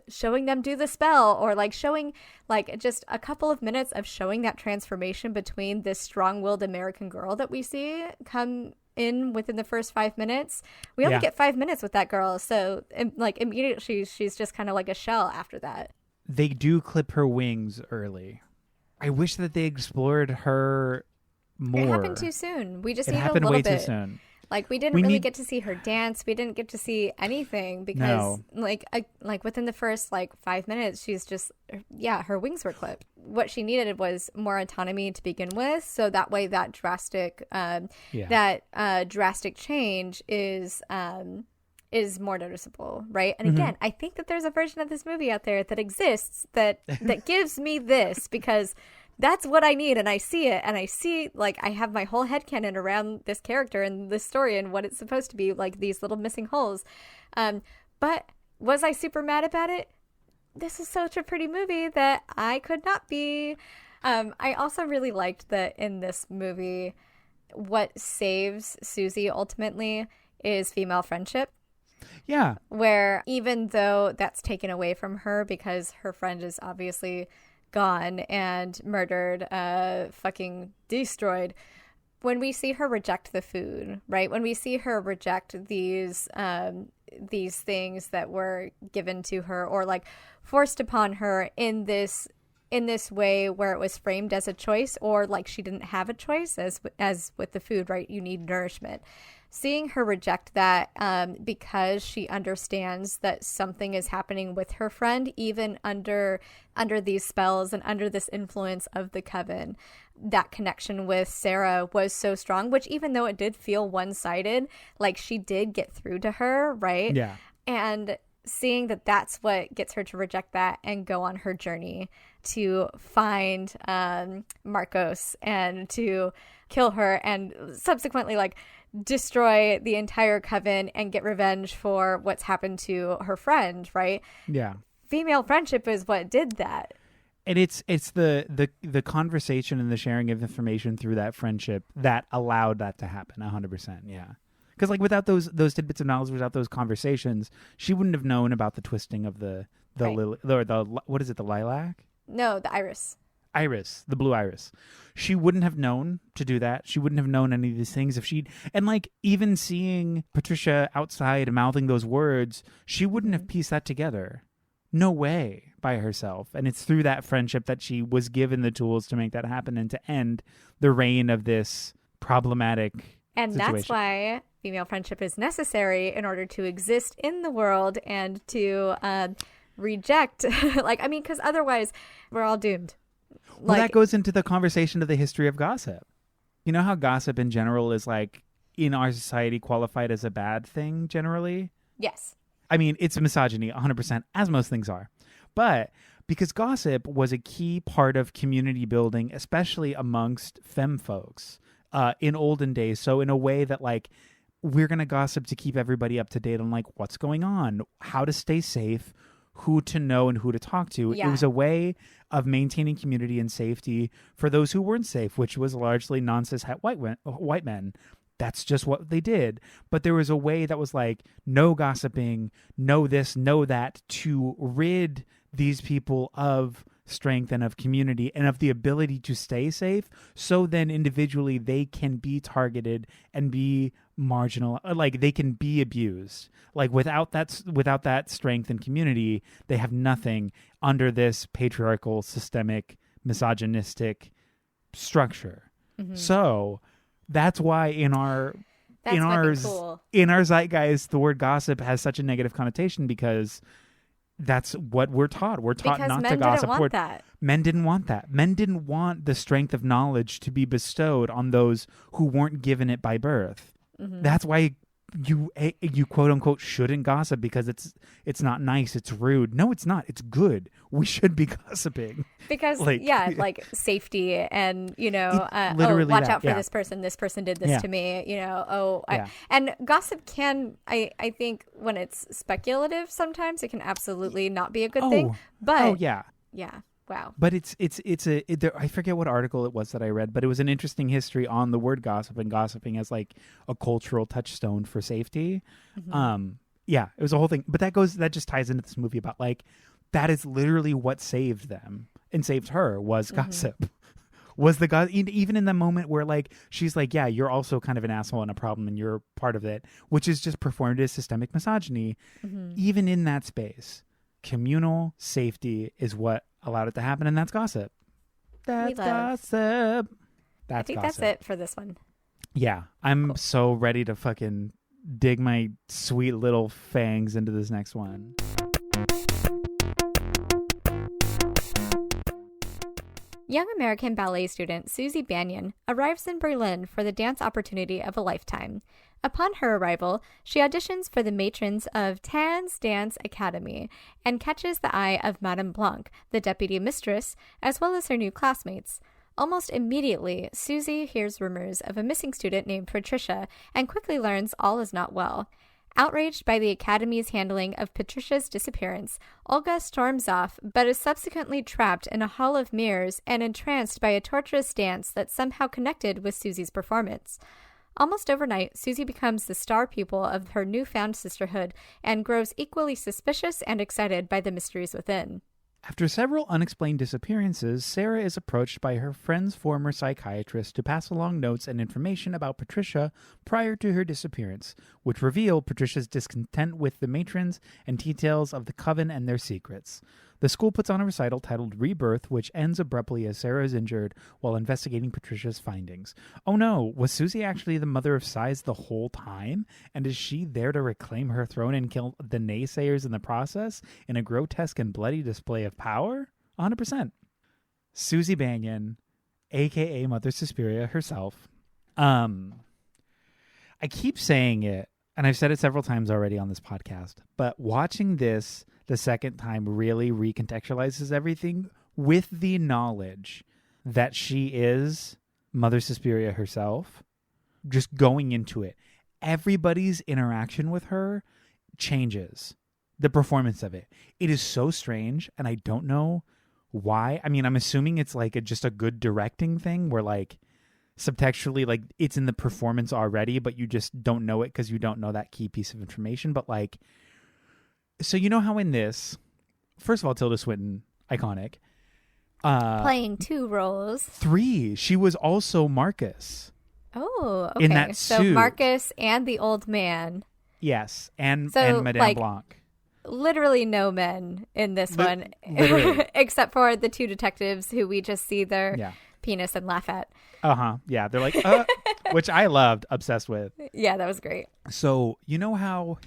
Speaker 2: showing them do the spell, or like showing like just a couple of minutes of showing that transformation between this strong-willed American girl that we see come in within the first 5 minutes. We only get 5 minutes with that girl. So like immediately she's just kind of like a shell after that.
Speaker 1: They do clip her wings early. I wish that they explored her more.
Speaker 2: It happened too soon. We just
Speaker 1: It
Speaker 2: need a
Speaker 1: happened
Speaker 2: little
Speaker 1: way
Speaker 2: bit.
Speaker 1: too soon.
Speaker 2: Like, we didn't really get to see her dance. We didn't get to see anything because, like within the first, 5 minutes, she's just, her wings were clipped. What she needed was more autonomy to begin with, so that way that drastic change is more noticeable, right? And again, I think that there's a version of this movie out there that exists that gives me this, because that's what I need, and I see it, and I see, I have my whole headcanon around this character and this story and what it's supposed to be, these little missing holes. But was I super mad about it? This is such a pretty movie that I could not be. I also really liked that in this movie, what saves Susie ultimately is female friendship.
Speaker 1: Yeah.
Speaker 2: Where even though that's taken away from her because her friend is obviously gone and murdered, fucking destroyed, when we see her reject the food, right? When we see her reject these things that were given to her or forced upon her in this way where it was framed as a choice, or she didn't have a choice, as with the food, right? You need nourishment. Seeing her reject that because she understands that something is happening with her friend, even under these spells and under this influence of the coven, that connection with Sarah was so strong, which even though it did feel one-sided, she did get through to her, right?
Speaker 1: Yeah.
Speaker 2: And seeing that that's what gets her to reject that and go on her journey to find Marcos and to kill her and subsequently destroy the entire coven and get revenge for what's happened to her friend, right?
Speaker 1: Yeah.
Speaker 2: Female friendship is what did that.
Speaker 1: And it's the conversation and the sharing of information through that friendship that allowed that to happen 100%. Yeah. Because without those tidbits of knowledge, without those conversations, she wouldn't have known about the twisting of the
Speaker 2: right.
Speaker 1: or the what is it, the lilac?
Speaker 2: No, the iris.
Speaker 1: Iris, the blue iris. She wouldn't have known to do that. She wouldn't have known any of these things if she'd... And even seeing Patricia outside mouthing those words, she wouldn't have pieced that together. No way, by herself. And it's through that friendship that she was given the tools to make that happen and to end the reign of this problematic situation.
Speaker 2: That's why female friendship is necessary in order to exist in the world and to reject... because otherwise we're all doomed.
Speaker 1: Well, that goes into the conversation of the history of gossip. You know how gossip in general is in our society qualified as a bad thing generally?
Speaker 2: Yes.
Speaker 1: I mean, it's misogyny 100%, as most things are. But because gossip was a key part of community building, especially amongst femme folks in olden days. So in a way that we're going to gossip to keep everybody up to date on what's going on, how to stay safe, who to know and who to talk to. Yeah. It was a way of maintaining community and safety for those who weren't safe, which was largely non-cis white men. That's just what they did. But there was a way that was no gossiping, no this, no that, to rid these people of strength and of community and of the ability to stay safe, so then individually they can be targeted and be marginal, they can be abused. Without that strength and community, they have nothing under this patriarchal, systemic, misogynistic structure. Mm-hmm. So that's why in our zeitgeist, the word gossip has such a negative connotation, because that's what we're taught. We're taught
Speaker 2: because
Speaker 1: not to gossip.
Speaker 2: Men didn't want that.
Speaker 1: Men didn't want the strength of knowledge to be bestowed on those who weren't given it by birth. Mm-hmm. That's why you quote unquote shouldn't gossip, because it's not nice, it's rude. No, it's not. It's good. We should be gossiping
Speaker 2: because safety and watch out for this person. This person did this to me. And gossip can I think when it's speculative, sometimes it can absolutely not be a good thing. But wow.
Speaker 1: But I forget what article it was that I read, but it was an interesting history on the word gossip and gossiping as a cultural touchstone for safety. Mm-hmm. It was a whole thing. But that just ties into this movie about that is literally what saved them and saved her was gossip. Was the God even in the moment where she's yeah, you're also kind of an asshole and a problem and you're part of it, which is just performed as systemic misogyny. Mm-hmm. Even in that space, communal safety is what allowed it to happen, and that's gossip. That's gossip.
Speaker 2: I think that's it for this one.
Speaker 1: Yeah. I'm so ready to fucking dig my sweet little fangs into this next one.
Speaker 2: Young American ballet student Susie Banyan arrives in Berlin for the dance opportunity of a lifetime. Upon her arrival, she auditions for the matrons of Tanz Dance Academy and catches the eye of Madame Blanc, the deputy mistress, as well as her new classmates. Almost immediately, Susie hears rumors of a missing student named Patricia and quickly learns all is not well. Outraged by the Academy's handling of Patricia's disappearance, Olga storms off, but is subsequently trapped in a hall of mirrors and entranced by a torturous dance that somehow connected with Susie's performance. Almost overnight, Susie becomes the star pupil of her newfound sisterhood and grows equally suspicious and excited by the mysteries within.
Speaker 1: After several unexplained disappearances, Sarah is approached by her friend's former psychiatrist to pass along notes and information about Patricia prior to her disappearance, which reveal Patricia's discontent with the matrons and details of the coven and their secrets. The school puts on a recital titled Rebirth, which ends abruptly as Sarah is injured while investigating Patricia's findings. Oh no, was Susie actually the mother of Size the whole time? And is she there to reclaim her throne and kill the naysayers in the process in a grotesque and bloody display of power? 100%. Susie Banyan, a.k.a. Mother Suspiria herself. I keep saying it, and I've said it several times already on this podcast, but watching this the second time really recontextualizes everything with the knowledge that she is Mother Suspiria herself. Just going into it, everybody's interaction with her changes the performance of it. It is so strange, and I don't know why. I mean, I'm assuming it's like just a good directing thing where like subtextually like it's in the performance already, but you just don't know it because you don't know that key piece of information. But like, so you know how in this, first of all, Tilda Swinton, iconic.
Speaker 2: Playing 2 roles.
Speaker 1: 3. She was also Marcus.
Speaker 2: Oh, okay.
Speaker 1: In that
Speaker 2: so
Speaker 1: suit.
Speaker 2: Marcus and the old man.
Speaker 1: Yes, and Madame Blanc.
Speaker 2: Literally no men in this one, except for the 2 detectives who we just see their penis and laugh at.
Speaker 1: Yeah, they're like, which I loved, obsessed with.
Speaker 2: Yeah, that was great.
Speaker 1: So you know how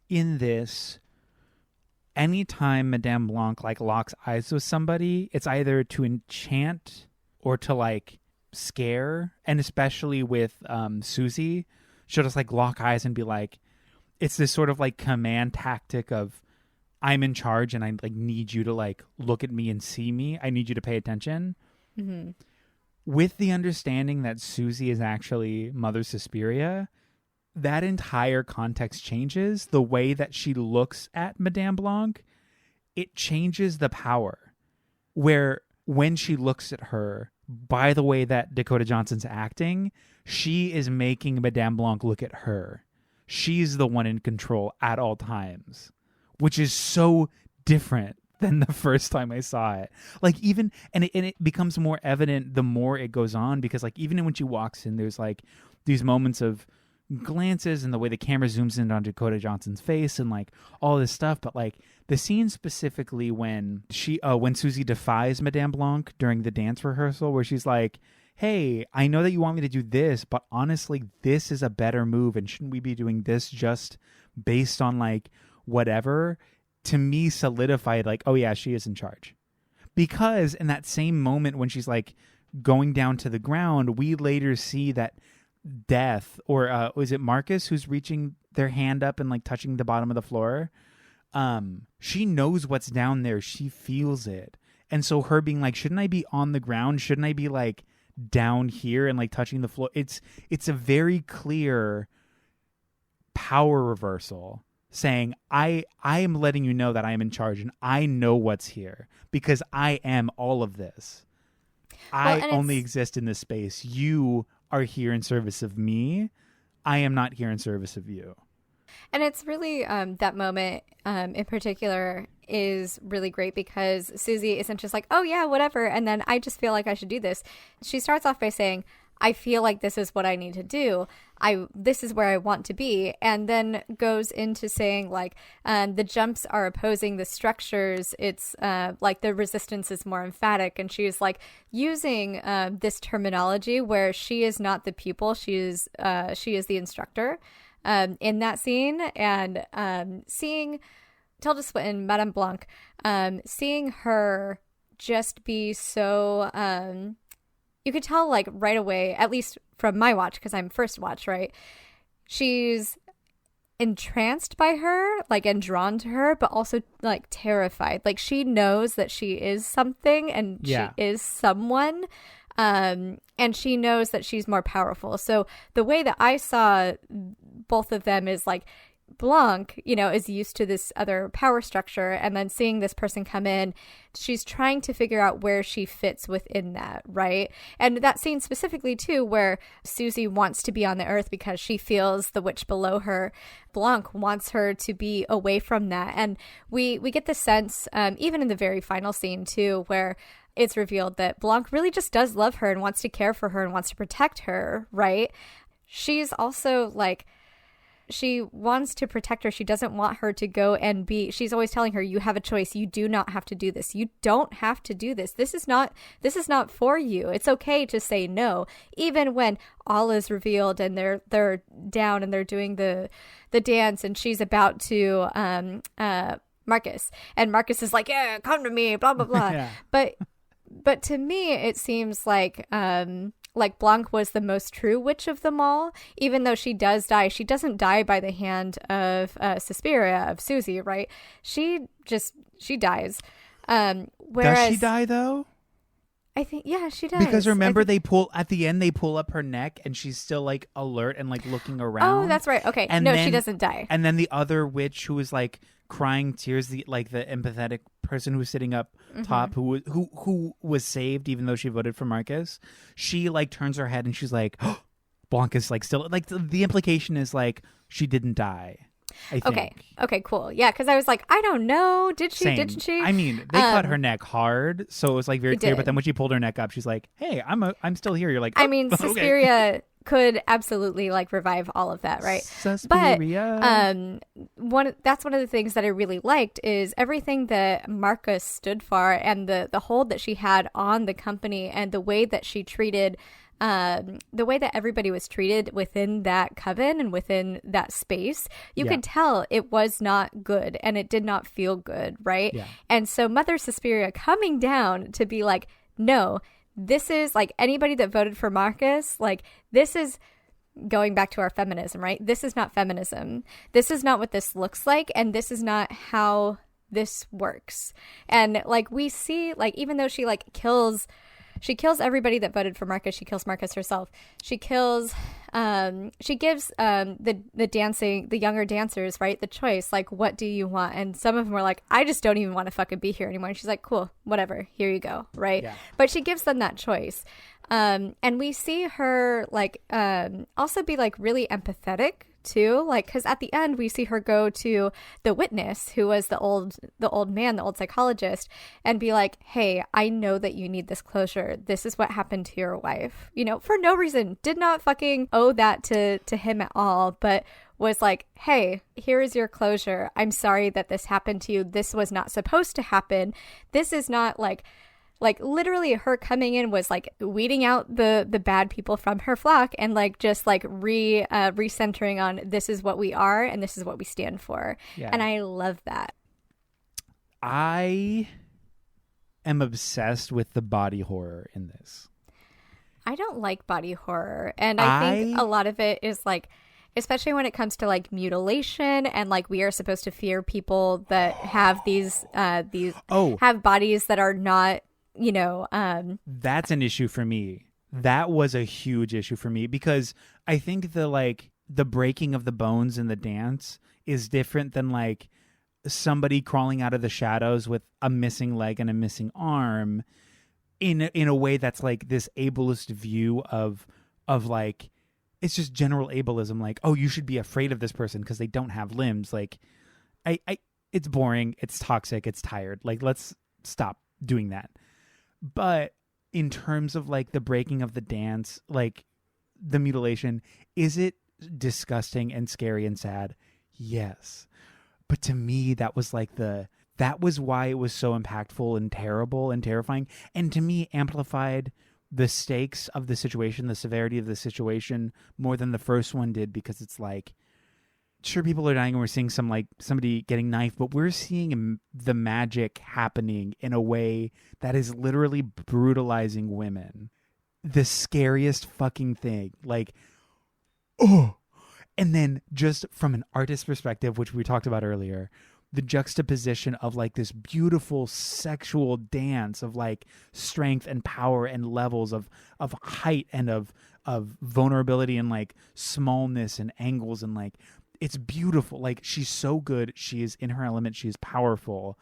Speaker 1: in this, anytime Madame Blanc like locks eyes with somebody, it's either to enchant or to like scare. And especially with Susie, she'll just like lock eyes and be like, it's this sort of like command tactic of I'm in charge and I like need you to like look at me and see me. I need you to pay attention. Mm-hmm. With the understanding that Susie is actually Mother Suspiria, that entire context changes. The way that she looks at Madame Blanc, it changes the power. Where when she looks at her, by the way that Dakota Johnson's acting, she is making Madame Blanc look at her. She's the one in control at all times, which is so different than the first time I saw it. Like even, and it becomes more evident the more it goes on, because like even when she walks in, there's like these moments of glances and the way the camera zooms in on Dakota Johnson's face and like all this stuff. But like the scene specifically when when Susie defies Madame Blanc during the dance rehearsal, where she's like, hey, I know that you want me to do this, but honestly, this is a better move. And shouldn't we be doing this just based on like whatever? To me, solidified like, oh yeah, she is in charge. Because in that same moment when she's like going down to the ground, we later see that Death, or is it Marcus who's reaching their hand up and like touching the bottom of the floor? She knows what's down there. She feels it. And so her being like, shouldn't I be on the ground? Shouldn't I be like down here and like touching the floor? It's a very clear power reversal saying, I am letting you know that I am in charge and I know what's here because I am all of this. I only exist in this space. You are here in service of me. I am not here in service of you.
Speaker 2: And it's really that moment in particular is really great because Susie isn't just like, oh yeah, whatever. And then I just feel like I should do this. She starts off by saying, I feel like this is what I need to do. This is where I want to be. And then goes into saying like, the jumps are opposing the structures. It's like the resistance is more emphatic. And she's like using this terminology where she is not the pupil. She is the instructor in that scene. And seeing Tilda Swinton, Madame Blanc, seeing her just be so, you could tell like right away, at least from my watch, because I'm first watch, right? She's entranced by her, like, and drawn to her, but also like terrified. Like she knows that she is something and she is someone. And she knows that she's more powerful. So the way that I saw both of them is like, Blanc, you know, is used to this other power structure, and then seeing this person come in, she's trying to figure out where she fits within that, right? And that scene specifically too, where Susie wants to be on the earth because she feels the witch below her. Blanc wants her to be away from that, and we get the sense, even in the very final scene too, where it's revealed that Blanc really just does love her and wants to care for her and wants to protect her, right? She's also like, she wants to protect her. She doesn't want her to go and be, she's always telling her, you have a choice. You do not have to do this. You don't have to do this. This is not for you. It's okay to say no. Even when all is revealed and they're down and they're doing the dance and she's about to, Marcus. And Marcus is like, yeah, come to me, blah, blah, blah. Yeah. But to me, it seems like Blanc was the most true witch of them all, even though she does die. She doesn't die by the hand of Suspiria, of Susie, right? She dies.
Speaker 1: Does she die though?
Speaker 2: I think, yeah, she does.
Speaker 1: Because remember, they pull up her neck and she's still like alert and like looking around.
Speaker 2: Oh, that's right. Okay.
Speaker 1: And
Speaker 2: no,
Speaker 1: then,
Speaker 2: she doesn't die.
Speaker 1: And then the other witch who was like crying tears, the empathetic person who was sitting up top, who was saved even though she voted for Marcus, she like turns her head and she's like, oh, Blanc is like still like the implication is like she didn't die. I think.
Speaker 2: Okay, cool. Yeah, because I was like, I don't know. Did she?
Speaker 1: Same.
Speaker 2: Didn't she?
Speaker 1: I mean, they cut her neck hard, so it was like very clear. But then when she pulled her neck up, she's like, "Hey, I'm still here." You're like, oh,
Speaker 2: I mean, Suspiria could absolutely like revive all of that, right?
Speaker 1: Suspiria.
Speaker 2: But that's one of the things that I really liked is everything that Marcus stood for and the hold that she had on the company and the way that she treated. The way that everybody was treated within that coven and within that space, you could tell it was not good and it did not feel good, right? Yeah. And so Mother Suspiria coming down to be like, no, this is like anybody that voted for Marcus, like this is going back to our feminism, right? This is not feminism. This is not what this looks like, and this is not how this works. And like we see, like even though she like kills everybody that voted for Marcus. She kills Marcus herself. She gives the younger dancers, right, the choice, like, what do you want? And some of them were like, I just don't even want to fucking be here anymore. And she's like, cool, whatever, here you go, right? Yeah. But she gives them that choice. And we see her like also be like really empathetic too, like because at the end we see her go to the witness who was the old man, the old psychologist, and be like, hey, I know that you need this closure. This is what happened to your wife, you know, for no reason. Did not fucking owe that to him at all, but was like, hey, here is your closure. I'm sorry that this happened to you. This was not supposed to happen. This is not like literally her coming in was like weeding out the bad people from her flock and like just like recentering on this is what we are and this is what we stand for. Yeah. And I love that.
Speaker 1: I am obsessed with the body horror in this.
Speaker 2: I don't like body horror. And I think a lot of it is like, especially when it comes to like mutilation and like we are supposed to fear people that have these have bodies that are not, you know,
Speaker 1: that's an issue for me. That was a huge issue for me because I think the breaking of the bones in the dance is different than like somebody crawling out of the shadows with a missing leg and a missing arm in a way that's like this ableist view of like it's just general ableism, like, oh, you should be afraid of this person because they don't have limbs. Like I it's boring, it's toxic, it's tired. Like let's stop doing that. But in terms of like the breaking of the dance, like the mutilation. Is it disgusting and scary and sad? Yes. But to me, that was why it was so impactful and terrible and terrifying. And to me, amplified the stakes of the situation, the severity of the situation more than the first one did, because it's like, sure, people are dying and we're seeing somebody getting knifed, but we're seeing the magic happening in a way that is literally brutalizing women. The scariest fucking thing. Like, oh. And then just from an artist's perspective, which we talked about earlier, the juxtaposition of like this beautiful sexual dance of like strength and power and levels of height and of vulnerability and like smallness and angles, and like it's beautiful. Like, she's so good. She is in her element. She is powerful.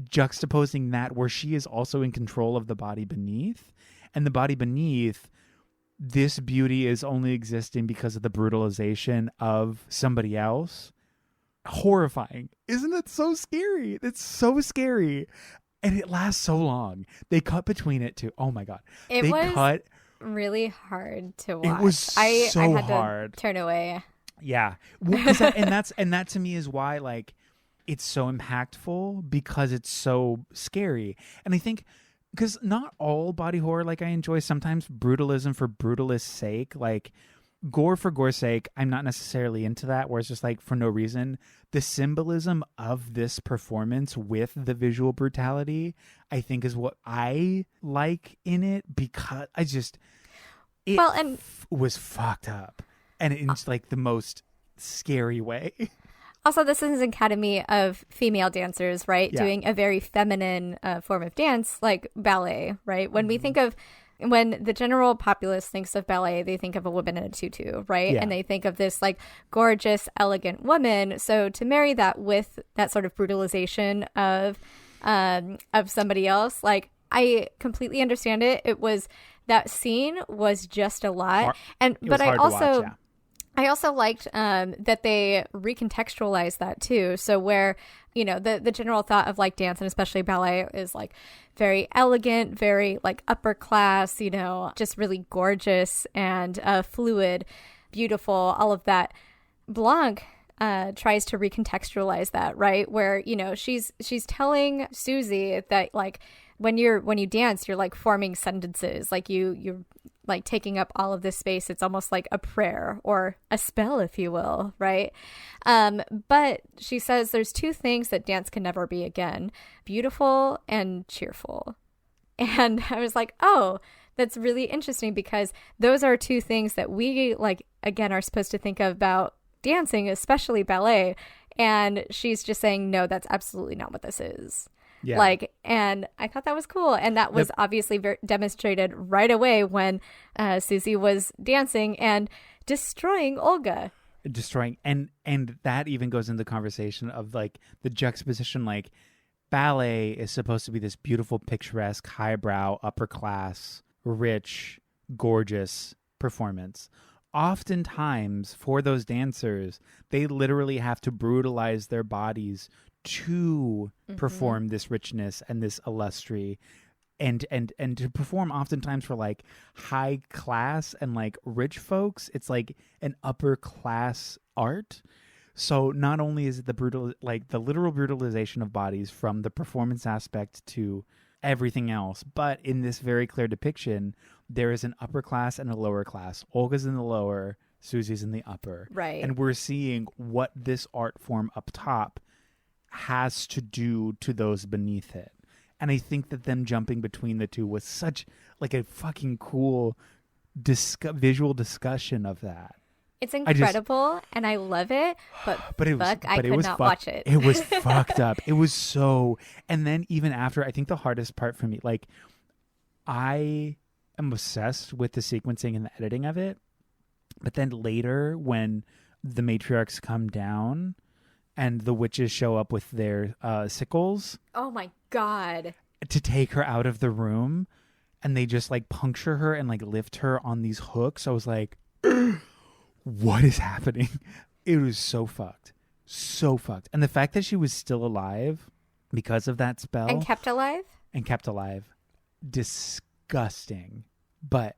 Speaker 1: Juxtaposing that where she is also in control of the body beneath, and the body beneath, this beauty is only existing because of the brutalization of somebody else. Horrifying. Isn't it so scary? It's so scary. And it lasts so long. They cut between it too. Oh my God.
Speaker 2: They cut really hard to watch.
Speaker 1: It was
Speaker 2: I had
Speaker 1: hard
Speaker 2: to turn away.
Speaker 1: Yeah. Well, and that to me is why like it's so impactful, because it's so scary. And I think because not all body horror like I enjoy, sometimes brutalism for brutalist's sake, like gore for gore's sake, I'm not necessarily into that, where it's just like for no reason. The symbolism of this performance with the visual brutality, I think, is what I like in it, because I just was fucked up, and in like the most scary way.
Speaker 2: Also, this is an academy of female dancers, right?
Speaker 1: Yeah.
Speaker 2: Doing a very feminine form of dance, like ballet, right? When we think of, when the general populace thinks of ballet, they think of a woman in a tutu, right?
Speaker 1: Yeah.
Speaker 2: And they think of this like gorgeous, elegant woman. So to marry that with that sort of brutalization of somebody else, like, I completely understand it. That scene was just a lot, but I also.
Speaker 1: Watch,
Speaker 2: I also liked that they recontextualized that too. So where, you know, the general thought of like dance, and especially ballet, is like very elegant, very like upper class, you know, just really gorgeous and fluid, beautiful, all of that. Blanc tries to recontextualize that, right? Where, you know, she's telling Susie that like when you dance, you're like forming sentences, like you're like taking up all of this space. It's almost like a prayer or a spell, if you will, right? But she says there's two things that dance can never be again: beautiful and cheerful. And I was like, oh, that's really interesting, because those are two things that we, like, again, are supposed to think about dancing, especially ballet. And she's just saying, no, that's absolutely not what this is. Yeah. Like, and I thought that was cool. And that was obviously demonstrated right away when Susie was dancing and destroying Olga.
Speaker 1: And that even goes into the conversation of like the juxtaposition, like ballet is supposed to be this beautiful, picturesque, highbrow, upper class, rich, gorgeous performance. Oftentimes for those dancers, they literally have to brutalize their bodies to perform this richness and this illustry, and to perform oftentimes for like high class and like rich folks. It's like an upper class art. So not only is it the literal brutalization of bodies from the performance aspect to everything else, but in this very clear depiction, there is an upper class and a lower class. Olga's in the lower, Susie's in the upper.
Speaker 2: Right.
Speaker 1: And we're seeing what this art form up top has to do to those beneath it. And I think that them jumping between the two was such like a fucking cool visual discussion of that.
Speaker 2: It's incredible, and I love it, but I could not watch it.
Speaker 1: It was fucked up. It was so, and then even after, I think the hardest part for me, like, I am obsessed with the sequencing and the editing of it, but then later when the matriarchs come down and the witches show up with their sickles.
Speaker 2: Oh my God.
Speaker 1: To take her out of the room, and they just like puncture her and like lift her on these hooks. I was like, what is happening? It was so fucked. So fucked. And the fact that she was still alive because of that spell.
Speaker 2: And kept alive.
Speaker 1: Disgusting. But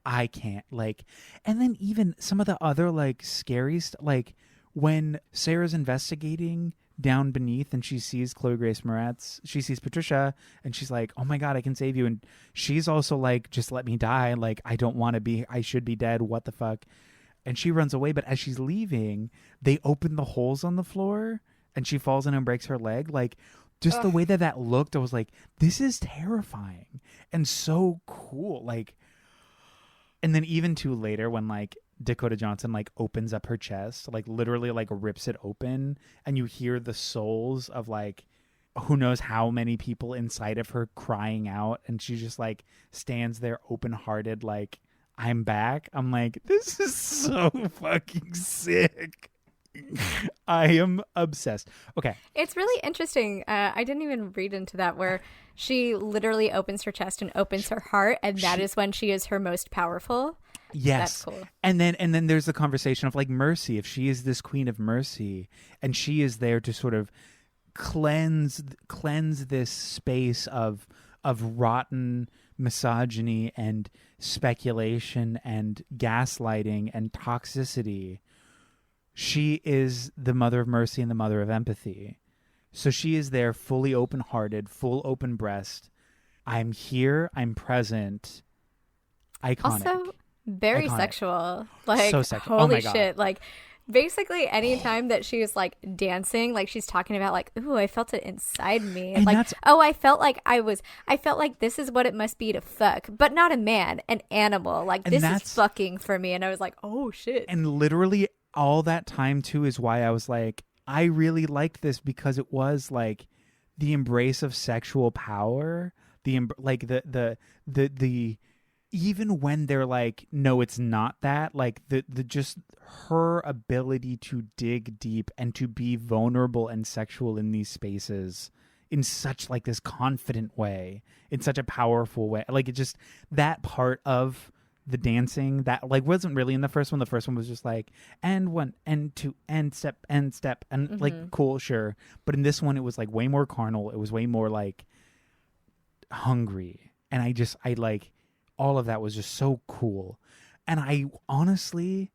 Speaker 1: I can't, like, and then even some of the other, like, scary like, when Sarah's investigating down beneath and she sees Chloe Grace Moretz, she sees Patricia, and she's like, oh my God, I can save you. And she's also like, just let me die. Like, I don't want to be, I should be dead. What the fuck? And she runs away. But as she's leaving, they open the holes on the floor and she falls in and breaks her leg. Like, just the way that that looked, I was like, this is terrifying and so cool. Like, and then even too later when like Dakota Johnson like opens up her chest, like literally like rips it open, and you hear the souls of like who knows how many people inside of her crying out, and she just like stands there open-hearted like, I'm back. I'm like, this is so fucking sick. I am obsessed. Okay.
Speaker 2: It's really interesting. I didn't even read into that, where she literally opens her chest and opens her heart, and that is when she is her most powerful.
Speaker 1: Yes.
Speaker 2: That's cool.
Speaker 1: And then there's the conversation of like mercy. If she is this queen of mercy and she is there to sort of cleanse this space of rotten misogyny and speculation and gaslighting and toxicity, she is the mother of mercy and the mother of empathy. So she is there fully open-hearted, full open breast. I'm here. I'm present. Iconic.
Speaker 2: Also, very
Speaker 1: Iconic.
Speaker 2: Sexual. Like,
Speaker 1: so sexual.
Speaker 2: Holy
Speaker 1: oh my God.
Speaker 2: shit. Like, basically any time that she is like dancing, like she's talking about like, ooh, I felt it inside me.
Speaker 1: And
Speaker 2: like, oh, I felt like this is what it must be to fuck, but not a man, an animal. Like, this is fucking for me. And I was like, oh shit.
Speaker 1: And literally all that time too is why I was like, I really liked this, because it was like the embrace of sexual power, the even when they're like, no, it's not that, like the just her ability to dig deep and to be vulnerable and sexual in these spaces in such like this confident way, in such a powerful way. Like, it just, that part of the dancing that like wasn't really in the first one. The first one was just like, and one, and two, and step, and like, cool, sure. But in this one, it was like way more carnal. It was way more like hungry. And I like, all of that was just so cool. And I honestly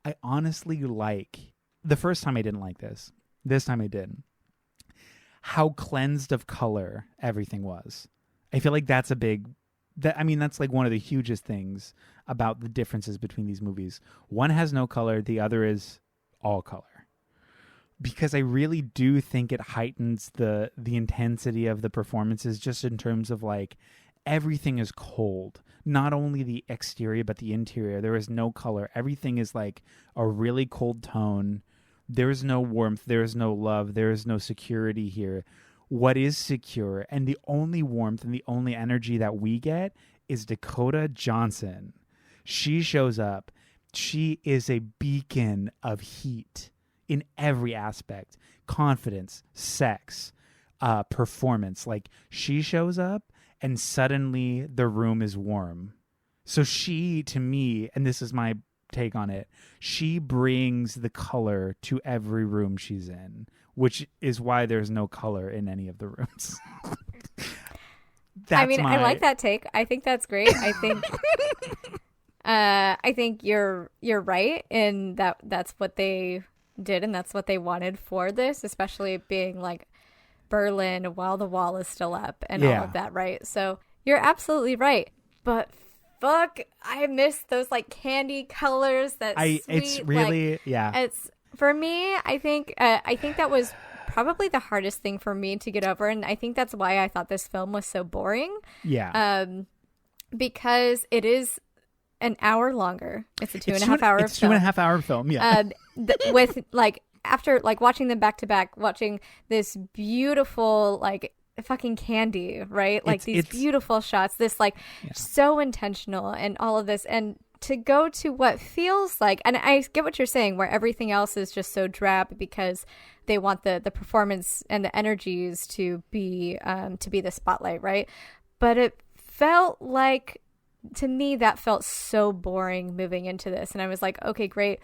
Speaker 1: like, the first time I didn't like this. This time I did. How cleansed of color everything was. I feel like that's that's like one of the hugest things about the differences between these movies. One has no color, the other is all color. Because I really do think it heightens the intensity of the performances, just in terms of like, everything is cold. Not only the exterior, but the interior. There is no color. Everything is like a really cold tone. There is no warmth. There is no love. There is no security here. What is secure, and the only warmth and the only energy that we get, is Dakota Johnson. She shows up. She is a beacon of heat in every aspect. Confidence, sex, performance. Like, she shows up and suddenly the room is warm. So she, to me, and this is my take on it, she brings the color to every room she's in, which is why there's no color in any of the rooms.
Speaker 2: I like that take. I think that's great. I think you're right in that. That's what they did, and that's what they wanted for this, especially being like Berlin while the wall is still up and all of that, right? So you're absolutely right. But fuck, I miss those like candy colors.
Speaker 1: It's really, like,
Speaker 2: it's, for me, I think that was probably the hardest thing for me to get over, and I think that's why I thought this film was so boring. Because it is an hour longer. It's a 2.5 hour film.
Speaker 1: It's 2.5 hour film,
Speaker 2: with like, after like watching them back to back, watching this beautiful like fucking candy, right? Like these beautiful shots, this like so intentional and all of this, and to go to what feels like, and I get what you're saying, where everything else is just so drab because they want the performance and the energies to be the spotlight, right? But it felt like, to me, that felt so boring moving into this, and I was like, okay, great.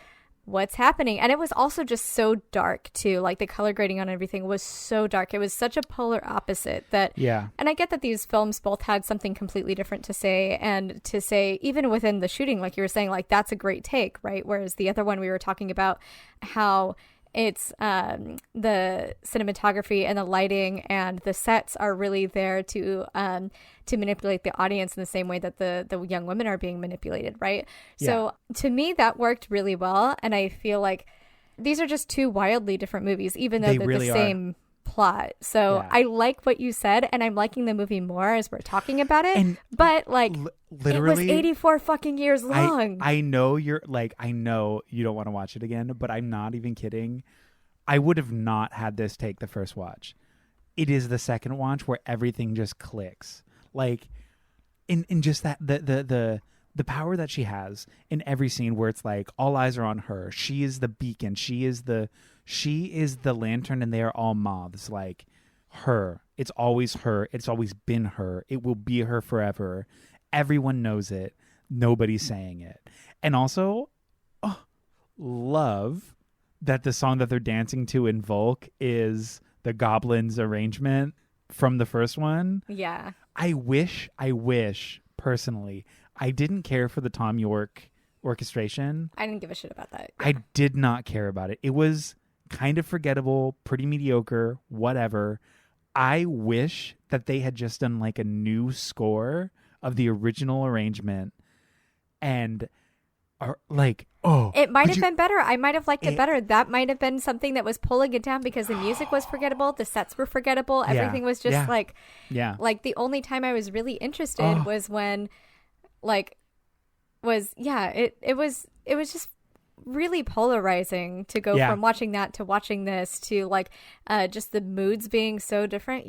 Speaker 2: what's happening? And it was also just so dark too. Like the color grading on everything was so dark. It was such a polar opposite that, and I get that these films both had something completely different to say, and to say even within the shooting, like you were saying, like that's a great take, right? Whereas the other one we were talking about how it's the cinematography and the lighting and the sets are really there to manipulate the audience in the same way that the young women are being manipulated, right? So to me, that worked really well. And I feel like these are just two wildly different movies, even though they're really the same plot. So I like what you said, and I'm liking the movie more as we're talking about it. And but like literally, it was 84 fucking years long.
Speaker 1: I know I know you don't want to watch it again, but I'm not even kidding. I would have not had this take the first watch. It is the second watch where everything just clicks. Like in just that the power that she has in every scene where it's like all eyes are on her. She is the beacon. She is the lantern, and they are all moths. Like her. It's always her. It's always been her. It will be her forever. Everyone knows it. Nobody's saying it. And also, love that the song that they're dancing to in Volk is the Goblins arrangement from the first one.
Speaker 2: Yeah.
Speaker 1: I wish personally, I didn't care for the Tom York orchestration.
Speaker 2: I didn't give a shit about that.
Speaker 1: Yeah. I did not care about it. It was kind of forgettable, pretty mediocre, whatever. I wish that they had just done like a new score of the original arrangement, and are like,
Speaker 2: it might have been better. I might have liked it better. That might have been something that was pulling it down, because the music was forgettable, the sets were forgettable, everything was just like the only time I was really interested was when it was just really polarizing to go from watching that to watching this, to like just the moods being so different.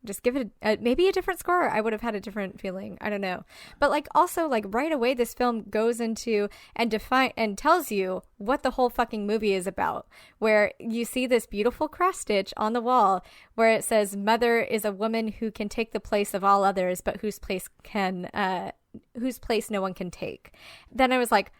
Speaker 2: Just give it maybe a different score. I would have had a different feeling. I don't know. But like also like right away this film goes into and define and tells you what the whole fucking movie is about, where you see this beautiful cross stitch on the wall where it says mother is a woman who can take the place of all others, but whose place no one can take. Then I was like,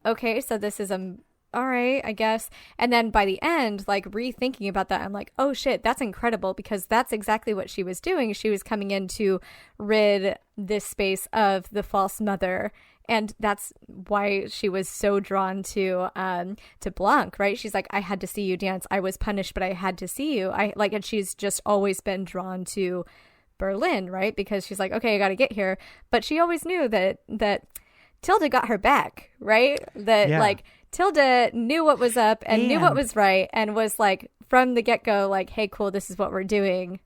Speaker 2: okay, so this is all right, I guess. And then by the end, like rethinking about that, I'm like, oh shit, that's incredible, because that's exactly what she was doing. She was coming in to rid this space of the false mother. And that's why she was so drawn to Blanc, right? She's like, I had to see you dance. I was punished, but I had to see you. And she's just always been drawn to Berlin, right? Because she's like, okay, I got to get here. But she always knew that Tilda got her back, right? Like Tilda knew what was up and knew what was right, and was like from the get-go like, hey, cool, this is what we're doing.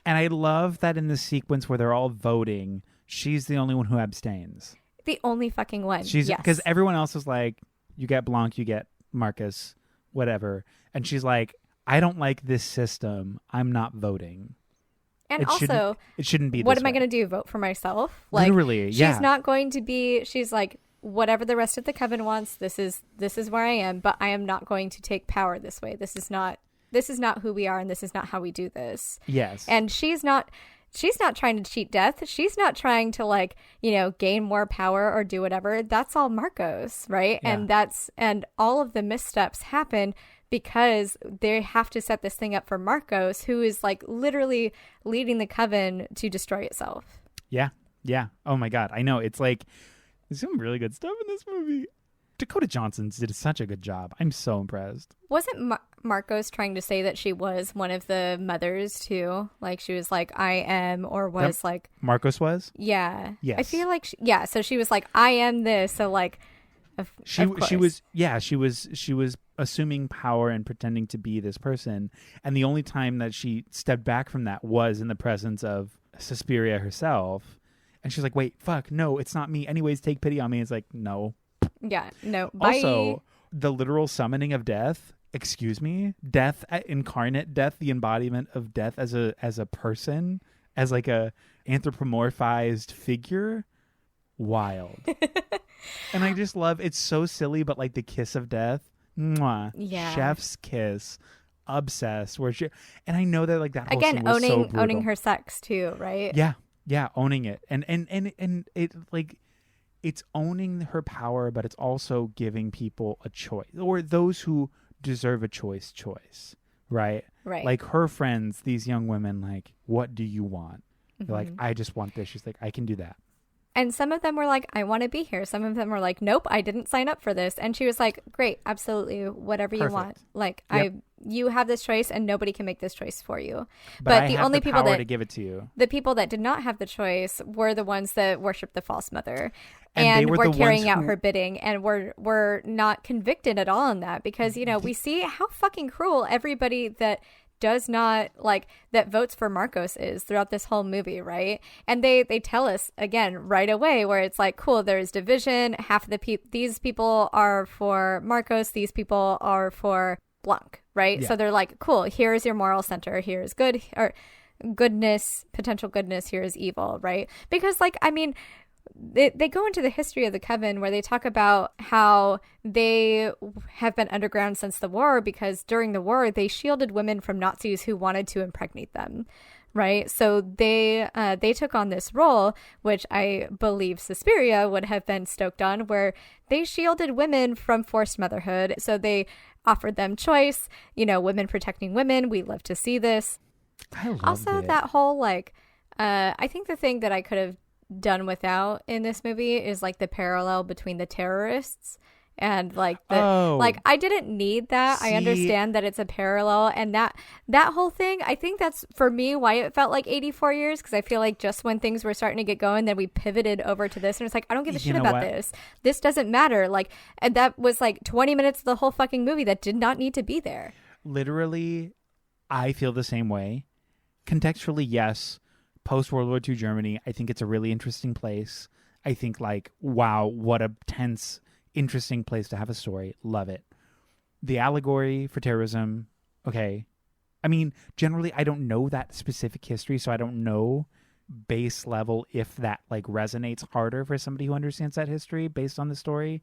Speaker 1: And I love that in the sequence where they're all voting, she's the only one who abstains.
Speaker 2: The only fucking one.
Speaker 1: Because everyone else is like, you get Blanc, you get Marcus, whatever. And she's like, I don't like this system. I'm not voting.
Speaker 2: And
Speaker 1: it shouldn't be.
Speaker 2: What am I going to do? Vote for myself? Like,
Speaker 1: literally,
Speaker 2: she's not going to be. She's like, whatever the rest of the coven wants. This is where I am. But I am not going to take power this way. This is not who we are, and this is not how we do this.
Speaker 1: Yes.
Speaker 2: And she's not trying to cheat death. She's not trying to gain more power or do whatever. That's all Marcos, right? Yeah. And all of the missteps happen because they have to set this thing up for Marcos, who is like literally leading the coven to destroy itself.
Speaker 1: Yeah. Yeah. Oh my God. I know. It's like, there's some really good stuff in this movie. Dakota Johnson did such a good job. I'm so impressed.
Speaker 2: Wasn't Marcos trying to say that she was one of the mothers too? Like she was like, I am, or was like...
Speaker 1: Marcos was?
Speaker 2: Yeah.
Speaker 1: Yes.
Speaker 2: I feel like, so she was like, I am this. So like,
Speaker 1: she was assuming power and pretending to be this person. And the only time that she stepped back from that was in the presence of Suspiria herself. And she's like, wait, fuck, no, it's not me. Anyways, take pity on me. It's like, no.
Speaker 2: Yeah, no. Bye.
Speaker 1: Also, the literal summoning of death, excuse me, death, incarnate death, the embodiment of death as a person, as like a anthropomorphized figure, wild. And I just love, it's so silly, but like the kiss of death, mwah, chef's kiss, obsessed. And I know that like that whole
Speaker 2: again,
Speaker 1: scene was so brutal. Owning
Speaker 2: her sex too, right?
Speaker 1: Yeah, owning it, and it like. it's owning her power, but it's also giving people a choice, or those who deserve a choice, right?
Speaker 2: Right.
Speaker 1: Like her friends, these young women, like, what do you want?
Speaker 2: Mm-hmm.
Speaker 1: They're like, I just want this. She's like, I can do that.
Speaker 2: And some of them were like, I want to be here. Some of them were like, nope, I didn't sign up for this. And she was like, great, absolutely, whatever you want. Like, yep. You have this choice and nobody can make this choice for you. But the only people that to give it to you. The people that did not have the choice were the ones that worshiped the false mother. And were carrying out her bidding and were not convicted at all in that. Because, we see how fucking cruel everybody that does not that votes for Marcos is throughout this whole movie, right? And they tell us again right away where it's like, cool, there's division. Half of these people are for Marcos, these people are for Blanc, right? Yeah. So they're like, cool, here's your moral center, here's good or goodness, potential goodness, here's evil, right? Because they go into the history of the coven where they talk about how they have been underground since the war because during the war they shielded women from Nazis who wanted to impregnate them, right? So they took on this role, which I believe Suspiria would have been stoked on, where they shielded women from forced motherhood. So they offered them choice, women protecting women. We love to see this.
Speaker 1: I loved
Speaker 2: also
Speaker 1: it.
Speaker 2: That whole I think the thing that I could have done without in this movie is the parallel between the terrorists and I didn't need that. I understand that it's a parallel, and that whole thing, I think that's for me why it felt like 84 years, because I feel like just when things were starting to get going, then we pivoted over to this, and it's like, I don't give a shit about this doesn't matter, and that was 20 minutes of the whole fucking movie that did not need to be there.
Speaker 1: Literally, I feel the same way. Contextually, yes. Post-World War II Germany, I think it's a really interesting place. I think, wow, what a tense, interesting place to have a story. Love it. The allegory for terrorism, okay. I mean, generally, I don't know that specific history, so I don't know base level if that, resonates harder for somebody who understands that history based on the story.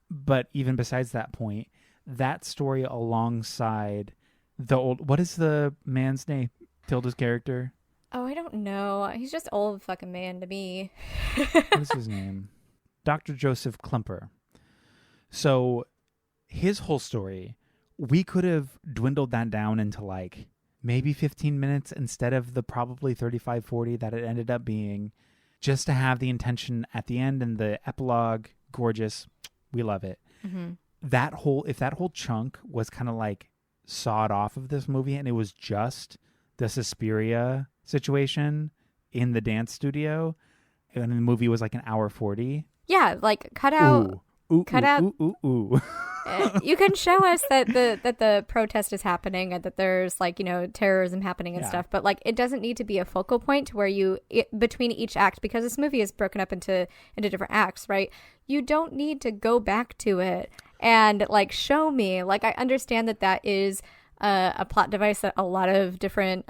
Speaker 1: But even besides that point, that story alongside the old... What is the man's name? Tilda's character?
Speaker 2: Oh, I don't know. He's just old fucking man to me.
Speaker 1: What is his name? Dr. Joseph Klemper. So his whole story, we could have dwindled that down into maybe 15 minutes instead of the probably 35, 40 that it ended up being, just to have the intention at the end and the epilogue. Gorgeous. We love it. Mm-hmm. If that whole chunk was kind of sawed off of this movie and it was just the Suspiria situation in the dance studio, and the movie was an hour 40.
Speaker 2: Yeah, cut out. Cut out.
Speaker 1: Ooh.
Speaker 2: You can show us that the protest is happening and that there's terrorism happening and stuff, but it doesn't need to be a focal point to where between each act, because this movie is broken up into different acts, right? You don't need to go back to it and show me. I understand that is a plot device that a lot of different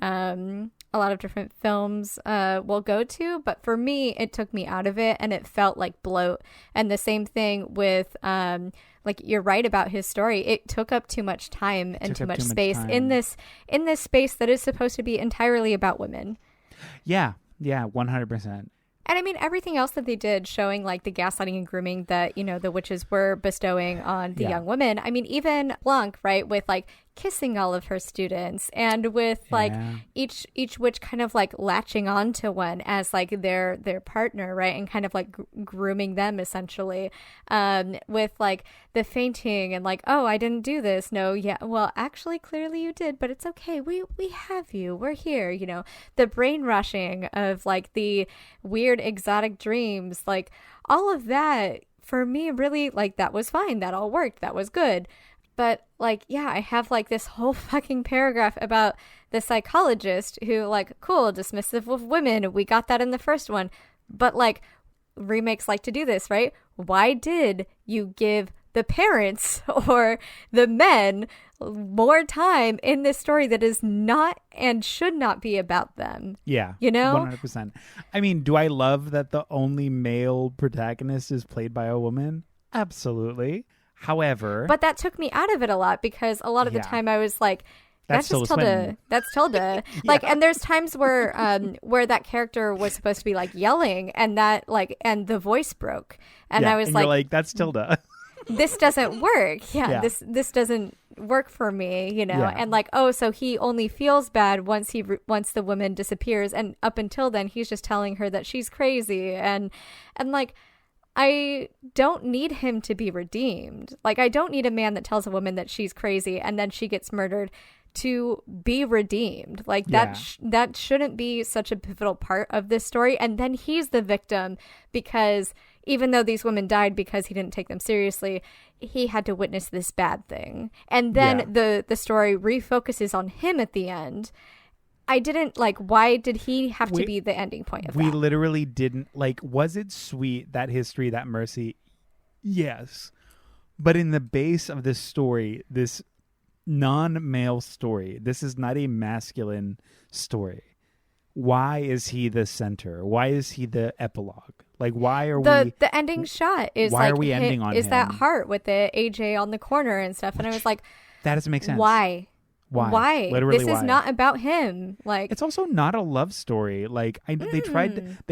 Speaker 2: films will go to, but for me, it took me out of it and it felt like bloat. And the same thing with you're right about his story. It took up too much time and too much space in this space that is supposed to be entirely about women.
Speaker 1: Yeah, 100%.
Speaker 2: And I mean, everything else that they did, showing the gaslighting and grooming that, the witches were bestowing on the young women. I mean, even Blanc, right, with kissing all of her students, and with each witch kind of latching on to one as their partner, right, and kind of grooming them essentially, with the fainting and oh, I didn't do this, no, yeah, well, actually clearly you did, but it's okay, we have you, we're here, the brainwashing of the weird exotic dreams, all of that for me really that was fine, that all worked, that was good. But I have this whole fucking paragraph about the psychologist who cool, dismissive of women. We got that in the first one. But remakes like to do this, right? Why did you give the parents or the men more time in this story that is not and should not be about them?
Speaker 1: Yeah. 100%. I mean, do I love that the only male protagonist is played by a woman? Absolutely. However,
Speaker 2: but that took me out of it a lot, because a lot of the time I was That's just Tilda. That's Tilda. Like, and there's times where that character was supposed to be like yelling, and and the voice broke, and I was
Speaker 1: and
Speaker 2: like,
Speaker 1: you're like, that's Tilda.
Speaker 2: This doesn't work. This doesn't work for me, you know. And like, oh, so he only feels bad once the woman disappears, and up until then, he's just telling her that she's crazy, and like, I don't need him to be redeemed. Like, I don't need a man that tells a woman that she's crazy and then she gets murdered to be redeemed. Like, that shouldn't be such a pivotal part of this story. And then he's the victim because even though these women died because he didn't take them seriously, he had to witness this bad thing. And then the story refocuses on him at the end. I didn't like, why did he have to be the ending point of that?
Speaker 1: We literally didn't like, was it sweet, that history, that mercy? Yes. But in the base of this story, this non-male story, this is not a masculine story. Why is he the center? Why is he the epilogue? Like, why are
Speaker 2: the ending shot is
Speaker 1: why
Speaker 2: like,
Speaker 1: are we ending on
Speaker 2: is
Speaker 1: him?
Speaker 2: That heart with the AJ on the corner and stuff? And I was like,
Speaker 1: that doesn't make sense.
Speaker 2: Why?
Speaker 1: Literally,
Speaker 2: this is not about him. Like,
Speaker 1: it's also not a love story. Like, they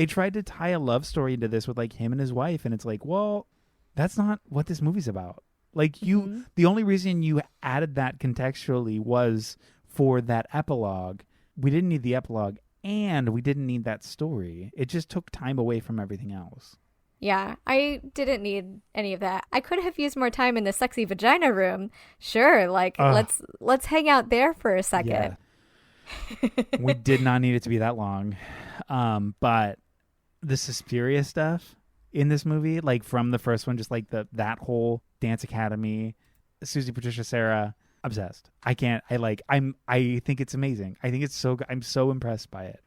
Speaker 1: tried to tie a love story into this with like him and his wife, and it's like, well, that's not what this movie's about. Like, the only reason you added that contextually was for that epilogue. We didn't need the epilogue, and we didn't need that story. It just took time away from everything else.
Speaker 2: Yeah, I didn't need any of that. I could have used more time in the sexy vagina room. Sure, like, let's hang out there for a second.
Speaker 1: Yeah. We did not need it to be that long. But the Suspiria stuff in this movie, like from the first one, just like that whole dance academy, Susie, Patricia, Sarah, obsessed. I think it's amazing. I think it's so good. I'm so impressed by it.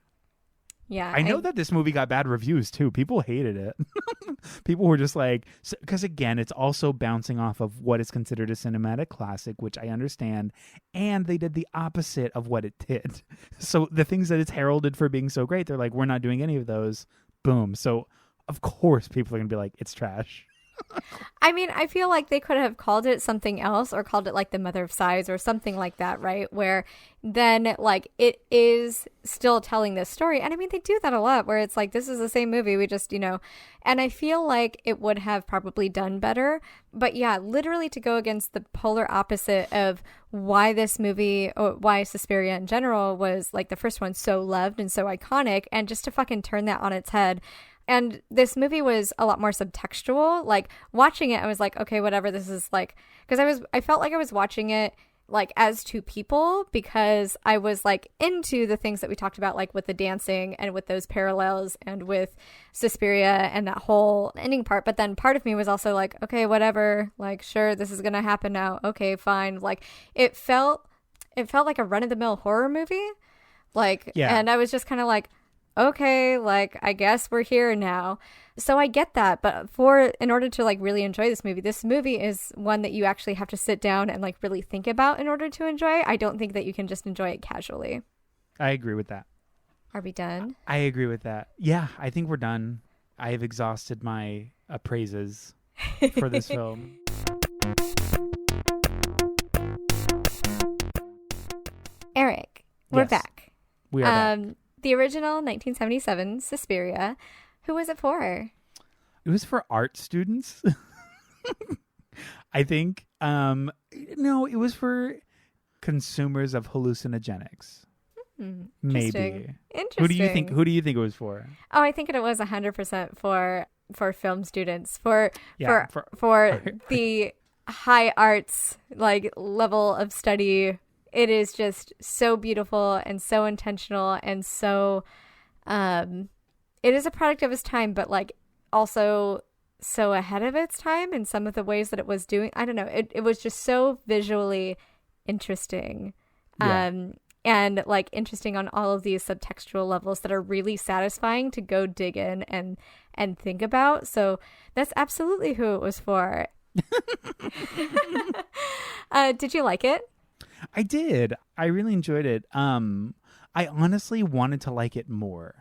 Speaker 2: Yeah,
Speaker 1: I know that this movie got bad reviews too. People hated it. People were just like, because again, it's also bouncing off of what is considered a cinematic classic, which I understand, and they did the opposite of what it did. So the things that it's heralded for being so great, they're like, we're not doing any of those. Boom. So of course people are gonna be like, it's trash.
Speaker 2: I mean, I feel like they could have called it something else or called it like The Mother of Sighs or something like that, right? Where then like it is still telling this story. And I mean, they do that a lot where it's like, this is the same movie. We just, you know, and I feel like it would have probably done better. But yeah, literally to go against the polar opposite of why this movie or why Suspiria in general was like the first one so loved and so iconic, and just to fucking turn that on its head. And this movie was a lot more subtextual. Like, watching it, I was like, okay, whatever, this is like, because I felt like I was watching it like as two people, because I was like into the things that we talked about, like with the dancing and with those parallels and with Suspiria and that whole ending part. But then part of me was also like, okay, whatever, like, sure, this is gonna happen now. Okay, fine. Like, it felt like a run-of-the-mill horror movie. Like, yeah. And I was just kind of like, okay, like, I guess we're here now. So I get that, but in order to like really enjoy this movie is one that you actually have to sit down and like really think about in order to enjoy. I don't think that you can just enjoy it casually.
Speaker 1: I agree with that.
Speaker 2: Are we done?
Speaker 1: I agree with that. Yeah, I think we're done. I have exhausted my praises for this film.
Speaker 2: Eric, we're back.
Speaker 1: We are back.
Speaker 2: The original 1977 Suspiria, who was it for?
Speaker 1: It was for art students. I think. No, it was for consumers of hallucinogenics. Maybe.
Speaker 2: Interesting.
Speaker 1: Who do you think it was for?
Speaker 2: Oh, I think it was 100% for film students, for the high arts like level of study. It is just so beautiful and so intentional and so it is a product of its time, but like also so ahead of its time in some of the ways that it was doing. I don't know. It was just so visually interesting. Yeah. And like interesting on all of these subtextual levels that are really satisfying to go dig in and think about. So that's absolutely who it was for. Did you like it?
Speaker 1: I did. I really enjoyed it. I honestly wanted to like it more.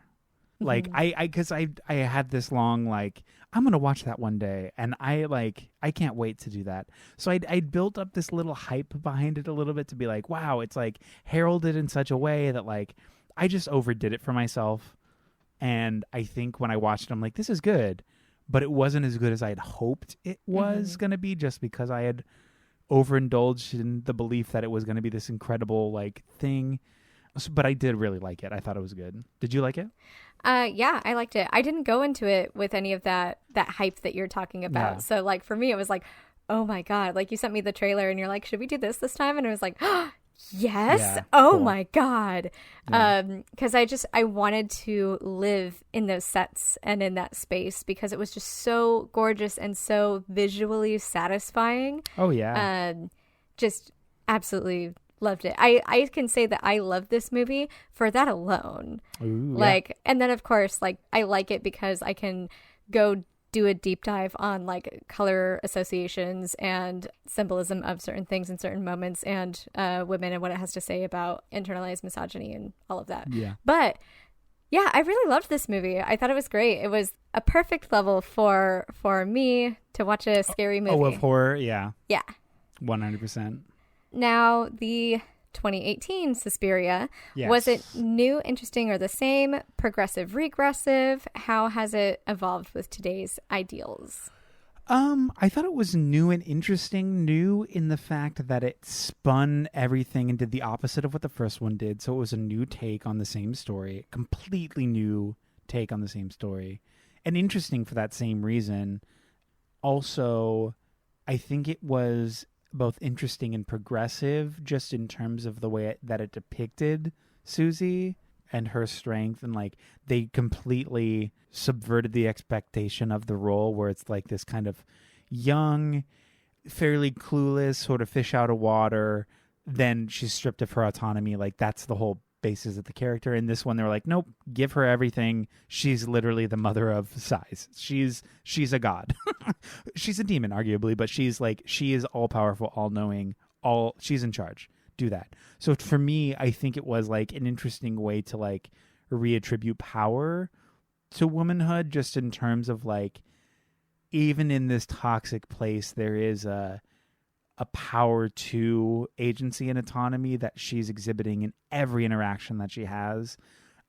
Speaker 1: Like because I had this long like I'm going to watch that one day. And I can't wait to do that. So I built up this little hype behind it a little bit to be like, wow, it's like heralded in such a way that like I just overdid it for myself. And I think when I watched it, I'm like, this is good. But it wasn't as good as I had hoped it was going to be, just because I had overindulged in the belief that it was going to be this incredible like thing. But I did really like it. I thought it was good. Did you like it?
Speaker 2: Yeah, I liked it. I didn't go into it with any of that hype that you're talking about. Yeah. So like for me, it was like, oh my God, like you sent me the trailer and you're like, should we do this time? And it was like, oh, yes. Yeah, oh cool. My God. Yeah. 'Cause I wanted to live in those sets and in that space because it was just so gorgeous and so visually satisfying.
Speaker 1: Oh yeah.
Speaker 2: Just absolutely loved it. I can say that I love this movie for that alone.
Speaker 1: Ooh,
Speaker 2: like, yeah. And then of course, like I like it because I can go do a deep dive on like color associations and symbolism of certain things in certain moments and women and what it has to say about internalized misogyny and all of that.
Speaker 1: Yeah.
Speaker 2: But yeah, I really loved this movie. I thought it was great. It was a perfect level for me to watch a scary movie.
Speaker 1: Oh, of horror? Yeah.
Speaker 2: Yeah.
Speaker 1: 100%.
Speaker 2: Now, the 2018 Suspiria,
Speaker 1: yes.
Speaker 2: Was it new, interesting, or the same? Progressive, regressive? How has it evolved with today's ideals?
Speaker 1: I thought it was new and interesting. New in the fact that it spun everything and did the opposite of what the first one did. So it was a new take on the same story, completely new take on the same story, and interesting for that same reason. Also, I think it was both interesting and progressive just in terms of the way that it depicted Susie and her strength, and like they completely subverted the expectation of the role where it's like this kind of young, fairly clueless sort of fish out of water, then she's stripped of her autonomy. Like that's the whole basis of the character. In this one they were like, nope, give her everything. She's literally the mother of size. She's a god. She's a demon arguably, but she is all powerful, all knowing, she's in charge. Do that. So for me, I think it was like an interesting way to like reattribute power to womanhood, just in terms of like, even in this toxic place, there is a power to agency and autonomy that she's exhibiting in every interaction that she has.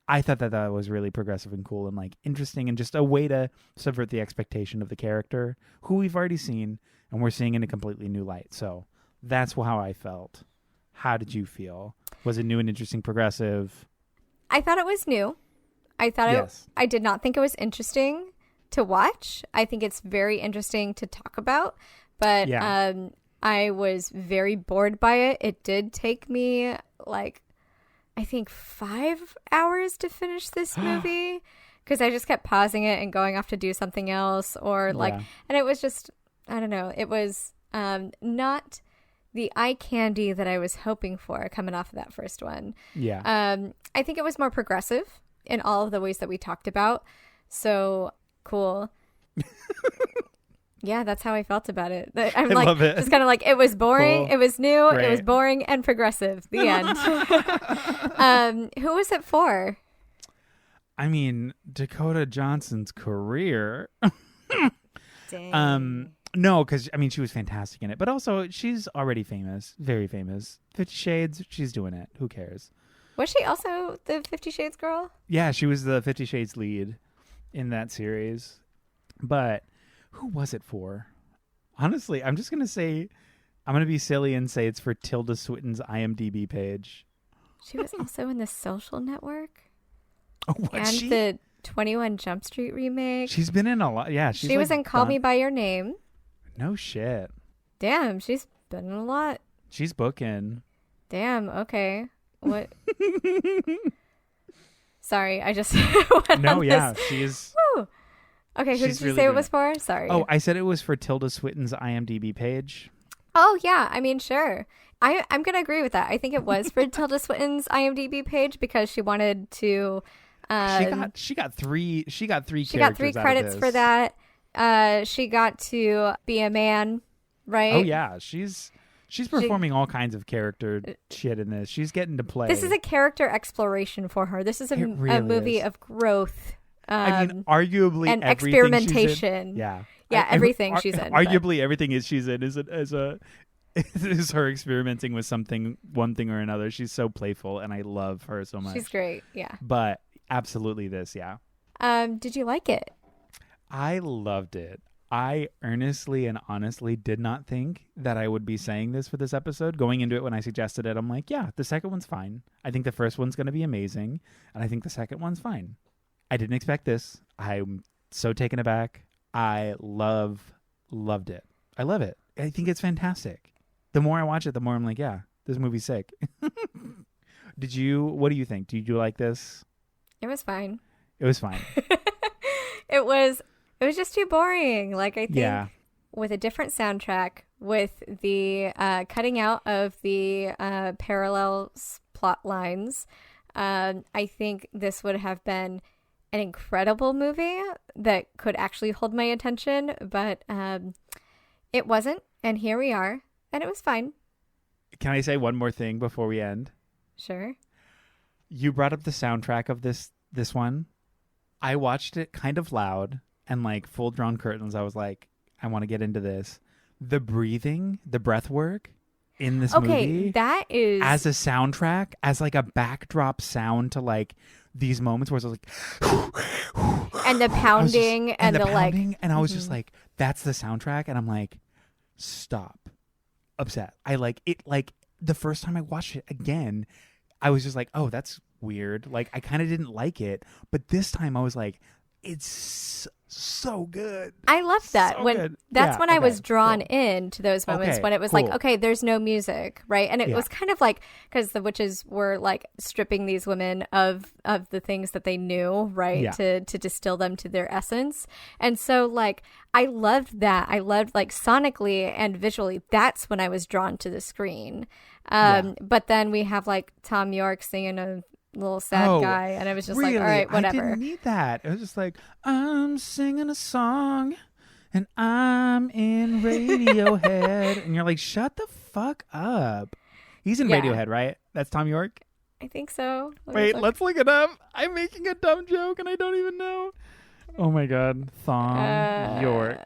Speaker 1: I thought that was really progressive and cool and like interesting, and just a way to subvert the expectation of the character who we've already seen and we're seeing in a completely new light. So that's how I felt. How did you feel? Was it new and interesting, progressive?
Speaker 2: I thought it was new. I did not think it was interesting to watch. I think it's very interesting to talk about, but yeah. I was very bored by it. It did take me like, I think 5 hours to finish this movie because I just kept pausing it and going off to do something else, or like, and it was just, I don't know. It was not the eye candy that I was hoping for coming off of that first one.
Speaker 1: Yeah.
Speaker 2: I think it was more progressive in all of the ways that we talked about. So cool. Yeah, that's how I felt about it. I'm like, love it. Just kind of like, it was boring. Cool. It was new. Great. It was boring and progressive. The end. Who was it for?
Speaker 1: I mean, Dakota Johnson's career.
Speaker 2: Dang.
Speaker 1: No, because I mean, she was fantastic in it, but also she's already famous, very famous. 50 Shades, she's doing it. Who cares?
Speaker 2: Was she also the 50 Shades girl?
Speaker 1: Yeah, she was the 50 Shades lead in that series. But who was it for? Honestly, I'm just going to say, I'm going to be silly and say it's for Tilda Swinton's IMDb page.
Speaker 2: She was also in The Social Network.
Speaker 1: Oh, was she?
Speaker 2: And the 21 Jump Street remake.
Speaker 1: She's been in a lot. Yeah,
Speaker 2: she was in Call Me By Your Name.
Speaker 1: No shit.
Speaker 2: Damn, she's been in a lot.
Speaker 1: She's booking.
Speaker 2: Damn, okay. What? Sorry, I just went
Speaker 1: No,
Speaker 2: on
Speaker 1: yeah,
Speaker 2: this.
Speaker 1: she's...
Speaker 2: Woo. Okay, who did you say it was for? Sorry.
Speaker 1: Oh, I said it was for Tilda Swinton's IMDb page.
Speaker 2: Oh, yeah. I mean, sure. I'm going to agree with that. I think it was for Tilda Swinton's IMDb page because she wanted to...
Speaker 1: She got three
Speaker 2: She got 3 credits for that. She got to be a man, right?
Speaker 1: Oh, yeah. She's performing all kinds of character shit in this. She's getting to play.
Speaker 2: This is a character exploration for her. This is a movie of growth
Speaker 1: I mean, arguably
Speaker 2: and
Speaker 1: everything
Speaker 2: experimentation.
Speaker 1: She's in, yeah.
Speaker 2: Everything she's in.
Speaker 1: Arguably everything she's in is her experimenting with something, one thing or another. She's so playful, and I love her so much.
Speaker 2: She's great, yeah.
Speaker 1: But absolutely this, yeah.
Speaker 2: Did you like it?
Speaker 1: I loved it. I earnestly and honestly did not think that I would be saying this for this episode. Going into it when I suggested it, I'm like, yeah, the second one's fine. I think the first one's going to be amazing, and I think the second one's fine. I didn't expect this. I'm so taken aback. I loved it. I love it. I think it's fantastic. The more I watch it, the more I'm like, yeah, this movie's sick. What do you think? Did you like this?
Speaker 2: It was fine.
Speaker 1: It was fine.
Speaker 2: It was just too boring. Like, I think with a different soundtrack, with the cutting out of the parallel plot lines, I think this would have been an incredible movie that could actually hold my attention, but it wasn't, and here we are, and it was fine.
Speaker 1: Can I say one more thing before we end?
Speaker 2: Sure.
Speaker 1: You brought up the soundtrack of this one. I watched it kind of loud and like full drawn curtains. I was like, I want to get into this. The breathing, the breath work in this movie,
Speaker 2: that is
Speaker 1: as a soundtrack, as like a backdrop sound to like these moments where it's like
Speaker 2: and the pounding and the pounding,
Speaker 1: like, and I was just like, that's the soundtrack, and I'm like, stop. Upset. I like it. Like the first time I watched it again, I was just like, oh, that's weird. Like I kind of didn't like it, but this time I was like, it's so good.
Speaker 2: I loved that. So that's when I was drawn into those moments when it was like, okay, there's no music, right? And it was kind of like, because the witches were like stripping these women of the things that they knew, right? To distill them to their essence. And so like, I loved that. I loved like sonically and visually, that's when I was drawn to the screen. But then we have like Tom York singing a little sad guy, and I was just really? Like, all right, whatever.
Speaker 1: I didn't need that. It was just like, I'm singing a song and I'm in Radiohead. And you're like, shut the fuck up. He's in Radiohead, right? That's Tom York?
Speaker 2: I think so.
Speaker 1: Wait, let's look it up. I'm making a dumb joke and I don't even know. Oh my god. Tom York.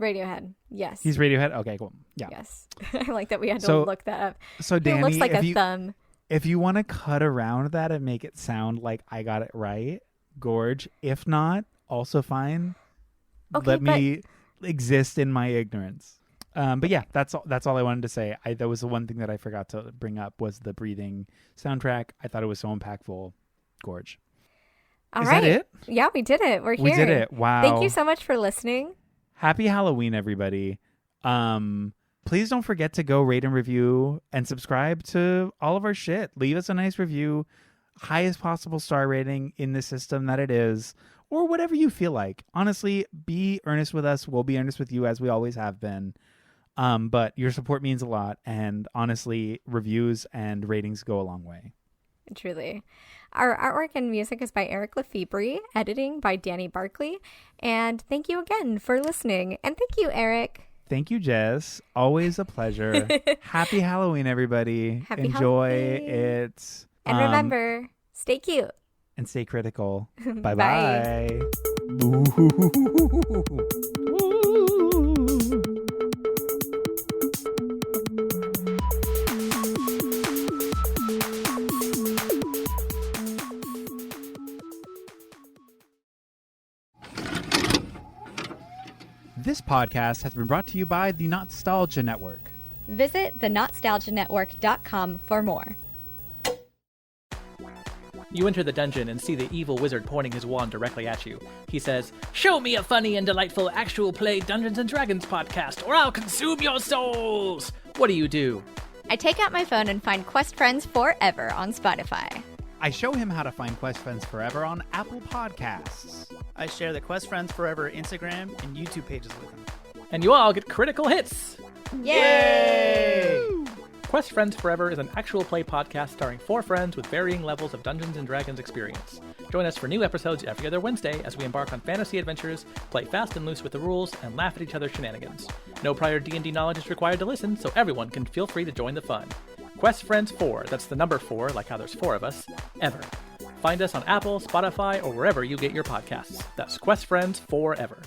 Speaker 2: Radiohead. Yes.
Speaker 1: He's Radiohead? Okay, cool. Yeah.
Speaker 2: Yes. I like that we had to look that up.
Speaker 1: So Danny,
Speaker 2: he looks like a thumb.
Speaker 1: If you want to cut around that and make it sound like I got it right, gorge. If not, also fine.
Speaker 2: Okay,
Speaker 1: Let me exist in my ignorance. But yeah, that's all I wanted to say. That was the one thing that I forgot to bring up was the breathing soundtrack. I thought it was so impactful. Gorge.
Speaker 2: All
Speaker 1: Is
Speaker 2: right.
Speaker 1: that it?
Speaker 2: Yeah, we did it. We're here.
Speaker 1: We did it. Wow.
Speaker 2: Thank you so much for listening.
Speaker 1: Happy Halloween, everybody. Please don't forget to go rate and review and subscribe to all of our shit. Leave us a nice review, highest possible star rating in the system that it is, or whatever you feel like. Honestly, be earnest with us. We'll be earnest with you as we always have been. But your support means a lot. And honestly, reviews and ratings go a long way.
Speaker 2: Truly. Our artwork and music is by Eric Lefebvre, editing by Danny Barkley. And thank you again for listening. And thank you, Eric.
Speaker 1: Thank you, Jess. Always a pleasure. Happy Halloween, everybody. Enjoy it.
Speaker 2: And remember, stay cute.
Speaker 1: And stay critical. Bye-bye. This podcast has been brought to you by the NOTstalgia Network.
Speaker 2: Visit the NOTstalgiaNetwork.com for more.
Speaker 3: You enter the dungeon and see the evil wizard pointing his wand directly at you. He says, "Show me a funny and delightful actual play Dungeons & Dragons podcast, or I'll consume your souls!" What do?
Speaker 2: I take out my phone and find Quest Friends Forever on Spotify.
Speaker 1: I show him how to find Quest Friends Forever on Apple Podcasts.
Speaker 4: I share the Quest Friends Forever Instagram and YouTube pages with him.
Speaker 3: And you all get critical hits!
Speaker 2: Yay!
Speaker 3: Quest Friends Forever is an actual play podcast starring 4 friends with varying levels of Dungeons & Dragons experience. Join us for new episodes every other Wednesday as we embark on fantasy adventures, play fast and loose with the rules, and laugh at each other's shenanigans. No prior D&D knowledge is required to listen, so everyone can feel free to join the fun. Quest Friends 4, that's the number 4, like how there's 4 of us, ever. Find us on Apple, Spotify, or wherever you get your podcasts. That's Quest Friends Forever.